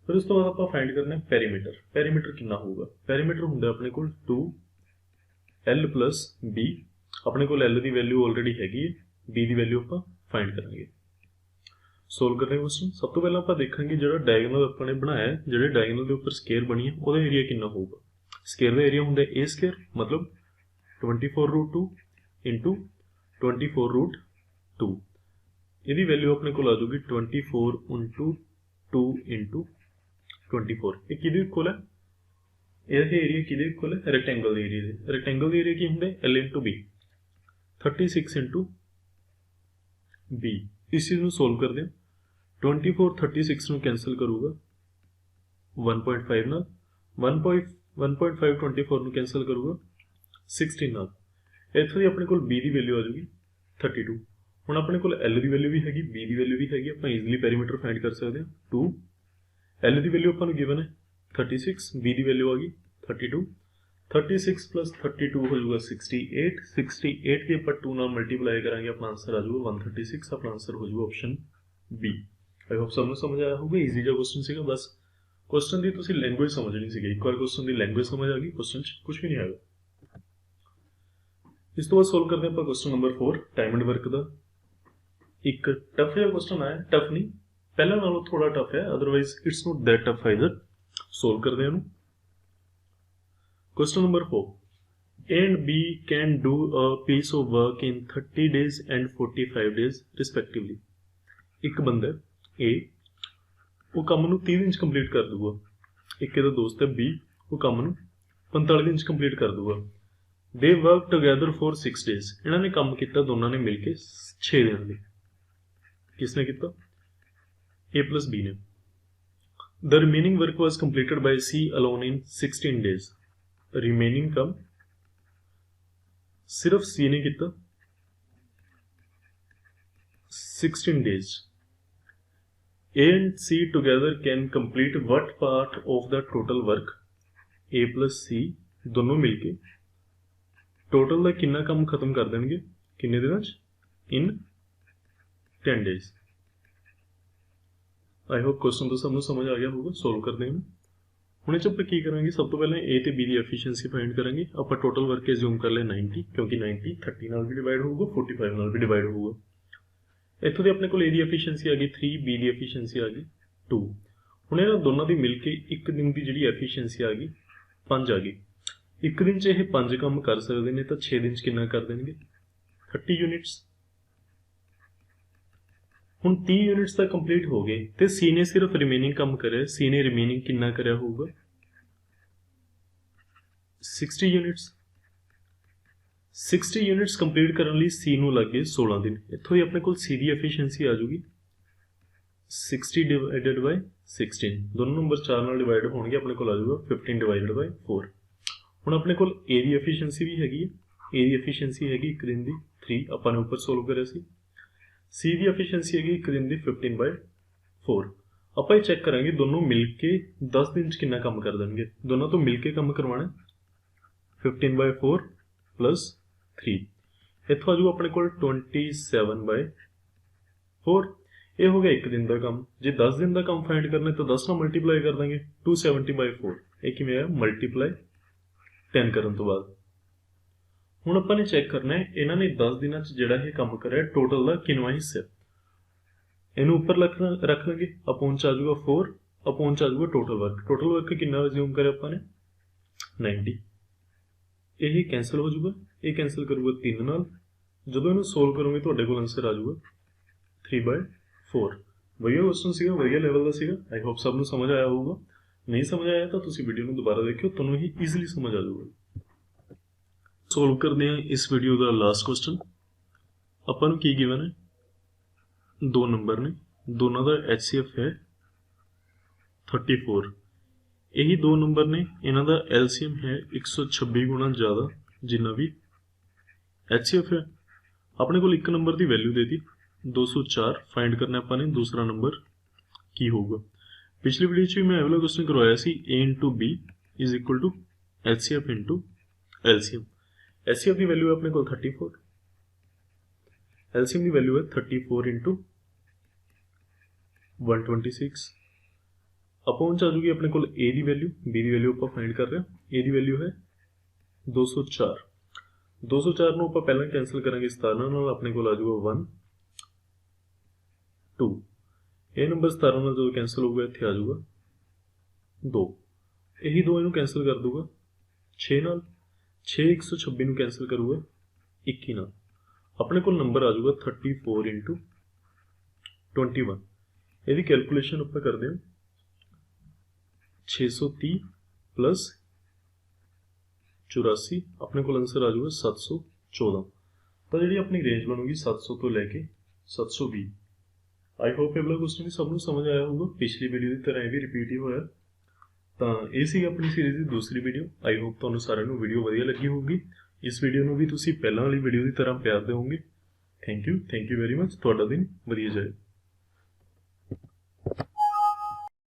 S1: ਫਿਰ ਉਸ ਤੋਂ ਬਾਅਦ ਆਪਾਂ ਫਾਈਂਡ ਕਰਨਾ ਹੈ ਪੈਰੀਮੀਟਰ। ਪੈਰੀਮੀਟਰ ਕਿੰਨਾ ਹੋਊਗਾ? ਪੈਰੀਮੀਟਰ ਹੁੰਦਾ ਆਪਣੇ ਕੋਲ 2l + b। ਆਪਣੇ ਕੋਲ l ਦੀ ਵੈਲਿਊ ਆਲਰੇਡੀ ਹੈਗੀ ਹੈ, b ਦੀ ਵੈਲਿਊ ਆਪਾਂ ਫਾਈਂਡ ਕਰਾਂਗੇ। ਸੋਲਵ ਕਰਨਾ ਕੁਐਸਚਨ। ਸਭ ਤੋਂ ਪਹਿਲਾਂ ਆਪਾਂ ਦੇਖਾਂਗੇ ਜਿਹੜਾ ਡਾਇਗਨਲ ਆਪਾਂ ਨੇ ਬਣਾਇਆ ਹੈ, ਜਿਹੜੇ ਡਾਇਗਨਲ ਦੇ ਉੱਪਰ ਸਕੁਅਰ ਬਣੀ ਹੈ ਉਹਦਾ ਏਰੀਆ ਕਿੰਨਾ ਹੋਊਗਾ। ਸਕੁਅਰ ਦਾ ਏਰੀਆ ਹੁੰਦਾ a ਸਕੁਅਰ ਮਤਲਬ 24√2 × 24√2। ਇਹਦੀ ਵੈਲਿਊ ਆਪਣੇ ਕੋਲ ਆ ਜਾਊਗੀ 24 × 2 × 24। ਇਹ ਕਿਹਦੇ ਇਕੁਅਲ ਹੈ? ਇਹ ਏਰੀਆ ਕਿਹਦੇ ਇਕੁਅਲ ਹੈ? ਰੈਕਟੈਂਗਲ ਦੇ ਏਰੀਆ ਦੇ। ਰੈਕਟੈਂਗਲ ਦੇ ਏਰੀਆ ਕੀ ਹੁੰਦਾ ਹੈ? l × b 36 × b। ਇਸ ਚੀਜ਼ ਨੂੰ ਸੋਲਵ ਕਰਦੇ ਹਾਂ। 24 36 ਨੂੰ ਕੈਂਸਲ ਕਰੂਗਾ 1.5 ਨਾਲ, 1.5 24 ਨੂੰ ਕੈਂਸਲ ਕਰੂਗਾ 16 ਨਾਲ। ਇੱਥੋਂ ਦੀ ਆਪਣੇ ਕੋਲ b ਦੀ ਵੈਲਿਊ ਆ ਜਾਊਗੀ 32। ਹੁਣ ਆਪਣੇ ਕੋਲ l ਦੀ ਵੈਲਿਊ ਵੀ ਹੈਗੀ, b ਦੀ ਵੈਲਿਊ ਵੀ ਹੈਗੀ, ਆਪਾਂ ਈਜ਼ੀਲੀ ਪੈਰੀਮੀਟਰ ਫਾਈਂਡ ਕਰ ਸਕਦੇ ਹਾਂ। 2 l ਦੀ ਵੈਲਿਊ ਆਪਾਂ ਨੂੰ ਗਿਵਨ ਹੈ 36, b ਦੀ ਵੈਲਿਊ ਆ ਗਈ 32। 36 + 32 ਹੋ ਜਾਊਗਾ 68। 68 की ਆਪਾਂ 2 ਨਾਲ ਮਲਟੀਪਲਾਈ ਕਰਾਂਗੇ, ਆਪਣਾ ਆਂਸਰ ਆ ਜਾਊਗਾ 136। ਆਪਣਾ ਆਂਸਰ ਹੋ ਜਾਊਗਾ ਆਪਸ਼ਨ ਬੀ। ਆਈ ਹੋਪ ਸਭ ਨੂੰ ਸਮਝ ਆਇਆ ਹੋਊਗਾ। ਈਜ਼ੀ ਜਿਹਾ ਕੁਐਸਚਨ ਸੀਗਾ, ਬਸ ਕੁਐਸਚਨ ਦੀ ਤੁਸੀਂ ਲੈਂਗੁਏਜ ਸਮਝਣੀ ਸੀਗੀ। ਇੱਕ ਵਾਰ ਕੁਐਸਚਨ ਦੀ ਲੈਂਗੁਏਜ ਸਮਝ ਆ ਗਈ, ਕੁਐਸਚਨ 'ਚ ਕੁਝ ਵੀ ਨਹੀਂ ਆਏਗਾ। ਇਸ ਤੋਂ ਬਾਅਦ ਸੋਲਵ ਕਰਦੇ ਆਪਾਂ question number 4 time and work ਦਾ। ਇੱਕ ਟਫ ਜਿਹਾ ਕੁਐਸਚਨ ਆਇਆ, ਟਫ ਨਹੀਂ, ਪਹਿਲਾਂ ਨਾਲੋਂ ਥੋੜਾ ਟਫ ਹੈ, otherwise it's not that tough either. Solve ਕਰਦੇ ਹਾਂ ਇਹਨੂੰ। Question number 4. A and B can do a piece of work in 30 days and 45 days respectively. ਇੱਕ ਬੰਦਾ A, ਉਹ ਕੰਮ ਨੂੰ 30 ਦਿਨ 'ਚ ਕੰਪਲੀਟ ਕਰ ਦੂਗਾ। ਇੱਕ ਇਹਦਾ ਦੋਸਤ ਹੈ B, ਉਹ ਕੰਮ ਨੂੰ 45 ਦਿਨ 'ਚ ਕੰਪਲੀਟ ਕਰ ਦੂਗਾ। They work together for 6 days. ਇਹਨਾਂ ਨੇ ਕੰਮ ਕੀਤਾ ਦੋਨਾਂ ਨੇ ਮਿਲ ਕੇ 6 ਦਿਨ ਲਈ। ਕਿਸ ਨੇ ਕੀਤਾ? A + B ਨੇ। The remaining work was completed by C alone in 16 days. Remaining कम सिर्फ सी ने किया 16 days. A and C together can complete what part of the total work? A + C दोनों मिलके टोटल का कितना काम खत्म कर देंगे किन्ने दिनों च? In 10 days. I hope question तो सबको समझ आ गया होगा। सोल्व कर देंगे। ਹੁਣ ਇਹ 'ਚ ਆਪਾਂ ਕੀ ਕਰਾਂਗੇ? ਸਭ ਤੋਂ ਪਹਿਲਾਂ A ਤੇ B ਦੀ ਐਫੀਸ਼ੀਐਂਸੀ ਫਾਈਂਡ ਕਰਾਂਗੇ। ਆਪਾਂ ਟੋਟਲ ਵਰਕ ਐਜ਼ਿਊਮ ਕਰ ਲਿਆ 90, ਕਿਉਂਕਿ 90 30 ਨਾਲ ਵੀ ਡਿਵਾਈਡ ਹੋਊਗਾ, 45 ਨਾਲ ਵੀ ਡਿਵਾਈਡ ਹੋਊਗਾ। ਇੱਥੋਂ ਦੀ ਆਪਣੇ ਕੋਲ A ਦੀ ਐਫੀਸ਼ੀਐਂਸੀ ਆ ਗਈ 3, B ਦੀ ਐਫੀਸ਼ੀਐਂਸੀ ਆ ਗਈ 2। ਹੁਣ ਇਹਨਾਂ ਦੋਨਾਂ ਦੀ ਮਿਲ ਕੇ ਇੱਕ ਦਿਨ ਦੀ ਜਿਹੜੀ ਐਫੀਸ਼ੀਐਂਸੀ ਆ ਗਈ 5 ਆ ਗਈ। ਇੱਕ ਦਿਨ 'ਚ ਇਹ 5 ਕੰਮ ਕਰ ਸਕਦੇ ਨੇ, ਤਾਂ 6 ਦਿਨ 'ਚ ਕਿੰਨਾ ਕਰ ਦੇਣਗੇ? 30 ਯੂਨਿਟਸ। ਹੁਣ 30 ਯੂਨਿਟਸ ਤਾਂ ਕੰਪਲੀਟ ਹੋ ਗਏ ਤੇ ਸੀ ਨੇ ਸਿਰਫ ਰਿਮੇਨਿੰਗ ਕੰਮ ਕਰਿਆ। ਸੀ ਨੇ ਰਿਮੇਨਿੰਗ ਕਿੰਨਾ ਕਰਿਆ ਹੋਊਗਾ? 60 ਯੂਨਿਟਸ। 60 ਯੂਨਿਟਸ ਕੰਪਲੀਟ ਕਰਨ ਲਈ ਸੀ ਨੂੰ ਲੱਗੇ 16 ਦਿਨ। ਇੱਥੋਂ ਹੀ ਆਪਣੇ ਕੋਲ ਸੀ ਦੀ ਐਫੀਸ਼ੀਐਂਸੀ ਆ ਜਾਊਗੀ 60 ਡਿਵਾਈਡਡ ਬਾਈ 16। ਦੋਨੋਂ ਨੰਬਰ 4 ਨਾਲ ਡਿਵਾਈਡ ਹੋਣਗੇ, ਆਪਣੇ ਕੋਲ ਆ ਜਾਊਗਾ 15 ਡਿਵਾਈਡਡ ਬਾਈ 4। ਹੁਣ ਆਪਣੇ ਕੋਲ A ਦੀ ਐਫੀਸ਼ੀਐਂਸੀ ਵੀ ਹੈਗੀ ਹੈ। A ਦੀ ਐਫੀਸ਼ੀਐਂਸੀ ਹੈਗੀ ਇੱਕ ਦਿਨ ਦੀ 3, ਆਪਾਂ ਨੇ ਉੱਪਰ ਸੋਲਵ ਕਰਿਆ ਸੀ। C ਦੀ ਐਫੀਸ਼ੀਐਂਸੀ ਹੈਗੀ ਇੱਕ ਦਿਨ ਦੀ 15/4। ਆਪਾਂ ਇਹ ਚੈੱਕ ਕਰਾਂਗੇ ਦੋਨੋਂ ਮਿਲ ਕੇ 10 ਦਿਨ 'ਚ ਕਿੰਨਾ ਕੰਮ ਕਰ ਦੇਣਗੇ। ਦੋਨੋਂ ਤੋਂ ਮਿਲ ਕੇ ਕੰਮ ਕਰਵਾਉਣਾ 15/4 + 3। ਇੱਥੋਂ ਆ ਜਾਊਗਾ ਆਪਣੇ ਕੋਲ 27/4। ਇਹ ਹੋ ਗਿਆ ਇੱਕ ਦਿਨ ਦਾ ਕੰਮ। ਜੇ 10 ਦਿਨ ਦਾ ਕੰਮ ਫਾਈਂਡ ਕਰਨਾ ਤਾਂ 10 ਨਾਲ ਮਲਟੀਪਲਾਈ ਕਰ ਦਾਂਗੇ 270/4। ਇਹ ਕਿਵੇਂ ਆਇਆ? ਮਲਟੀਪਲਾਈ 10 ਕਰਨ ਤੋਂ ਬਾਅਦ। ਹੁਣ ਆਪਾਂ ਨੇ ਚੈੱਕ ਕਰਨਾ ਹੈ ਇਹਨਾਂ ਨੇ 10 ਦਿਨਾਂ 'ਚ ਜਿਹੜਾ ਇਹ ਕੰਮ ਕਰਿਆ ਟੋਟਲ ਦਾ ਕਿੰਨਵਾਂ ਹਿੱਸਾ। ਇਹਨੂੰ ਉੱਪਰ ਰੱਖ ਲਾਂਗੇ, ਅਪੋਨ 'ਚ ਆ ਜਾਊਗਾ 4, ਅਪੋਨ 'ਚ ਆ ਜਾਊਗਾ ਟੋਟਲ ਵਰਕ। ਟੋਟਲ ਵਰਕ ਕਿੰਨਾ ਰਿਜ਼ਿਊਮ ਕਰਿਆ ਆਪਾਂ ਨੇ? 90। ਇਹ ਕੈਂਸਲ ਹੋ ਜਾਊਗਾ, ਇਹ ਕੈਂਸਲ ਕਰੂਗਾ 3 ਨਾਲ। ਜਦੋਂ ਇਹਨੂੰ ਸੋਲਵ ਕਰੋਗੇ ਤੁਹਾਡੇ ਕੋਲ ਆਂਸਰ ਆ ਜਾਊਗਾ 3/4। ਵਧੀਆ ਕੁਐਸਚਨ ਸੀਗਾ, ਵਧੀਆ ਲੈਵਲ ਦਾ ਸੀਗਾ। ਆਈ ਹੋਪ ਸਭ ਨੂੰ ਸਮਝ ਆਇਆ ਹੋਊਗਾ। ਨਹੀਂ ਸਮਝ ਆਇਆ ਤਾਂ ਤੁਸੀਂ ਵੀਡੀਓ ਨੂੰ ਦੁਬਾਰਾ ਦੇਖਿਓ, ਤੁਹਾਨੂੰ ਹੀ ਈਜ਼ੀਲੀ ਸਮਝ ਆ ਜਾਊਗਾ। ਸੋਲਵ ਕਰਦੇ ਹਾਂ ਇਸ ਵੀਡੀਓ ਦਾ ਲਾਸਟ ਕੁਐਸਚਨ। ਆਪਾਂ ਨੂੰ ਕੀ ਗਿਵਨ ਹੈ? 2 ਨੰਬਰ ਨੇ, ਦੋਨਾਂ ਦਾ HCF ਹੈ 34। ਇਹੀ 2 ਨੰਬਰ ਨੇ, ਇਹਨਾਂ ਦਾ LCM ਹੈ 126 ਗੁਣਾ ਜ਼ਿਆਦਾ ਜਿੰਨਾ ਵੀ HCF ਹੈ। ਆਪਣੇ ਕੋਲ ਇੱਕ ਨੰਬਰ ਦੀ ਵੈਲਿਊ ਦੇਤੀ 204 फाइंड करना ਆਪਾਂ ਨੇ दूसरा नंबर ਕੀ ਹੋਊਗਾ। ਪਿਛਲੀ ਵੀਡੀਓ 'ਚ ਵੀ ਮੈਂ ਇਹ ਵਾਲਾ ਕੁਐਸਚਨ ਕਰਵਾਇਆ ਸੀ a into b is equal to LCF into LCM। LCF the value ਹੈ ਆਪਣੇ ਕੋਲ 34, LCM ਦੀ ਵੈਲਿਊ ਹੈ 34 into 126। ਅਪੋਨ ਚ ਆ ਜੂਗੀ ਆਪਣੇ ਕੋਲ a the value, b the value ਆਪਾਂ ਫਾਈਂਡ ਕਰ ਰਹੇ ਹਾਂ। a ਦੀ ਵੈਲਿਊ ਹੈ 204, 204 ਨੂੰ ਆਪਾਂ ਪਹਿਲਾਂ ਕੈਂਸਲ ਕਰਾਂਗੇ 17 ਨਾਲ, ਆਪਣੇ ਕੋਲ ਆ ਜਾਊਗਾ 1 2। ਇਹ ਨੰਬਰ 17 ਨਾਲ ਜਦੋਂ ਕੈਂਸਲ ਹੋਊਗਾ ਇੱਥੇ ਆ ਜਾਊਗਾ 2, ਇਹੀ 2 ਇਹਨੂੰ ਕੈਂਸਲ ਕਰ ਦੂਗਾ 6 ਨਾਲ, 6 126 ਨੂੰ ਕੈਂਸਲ ਕਰੂਗਾ 21 ਨਾਲ, ਆਪਣੇ ਕੋਲ ਨੰਬਰ ਆ ਜਾਊਗਾ 34 into 21। ਇਹਦੀ ਕੈਲਕੂਲੇਸ਼ਨ ਆਪਾਂ ਕਰਦੇ ਹਾਂ 630 प्लस 84, अपने को आंसर आ जाएगा 714। तो जी अपनी रेंज बनूगी 700 तो लैके 720। आई होप ये वाला क्वेश्चन भी सबको समझ आया होगा, पिछली वीडियो की तरह भी रिपीट ही होया। तो ये सी अपनी सीरीज़ की दूसरी वीडियो। आई होप तुहानू सारिਆਂ ਨੂੰ वीडियो वधिया लगी होगी। इस वीडियो ਨੂੰ भी तुसीं पहलां वाली वीडियो की तरह प्यार देवोगे। Thank you very much. तुहाडा दिन वधिया जाए।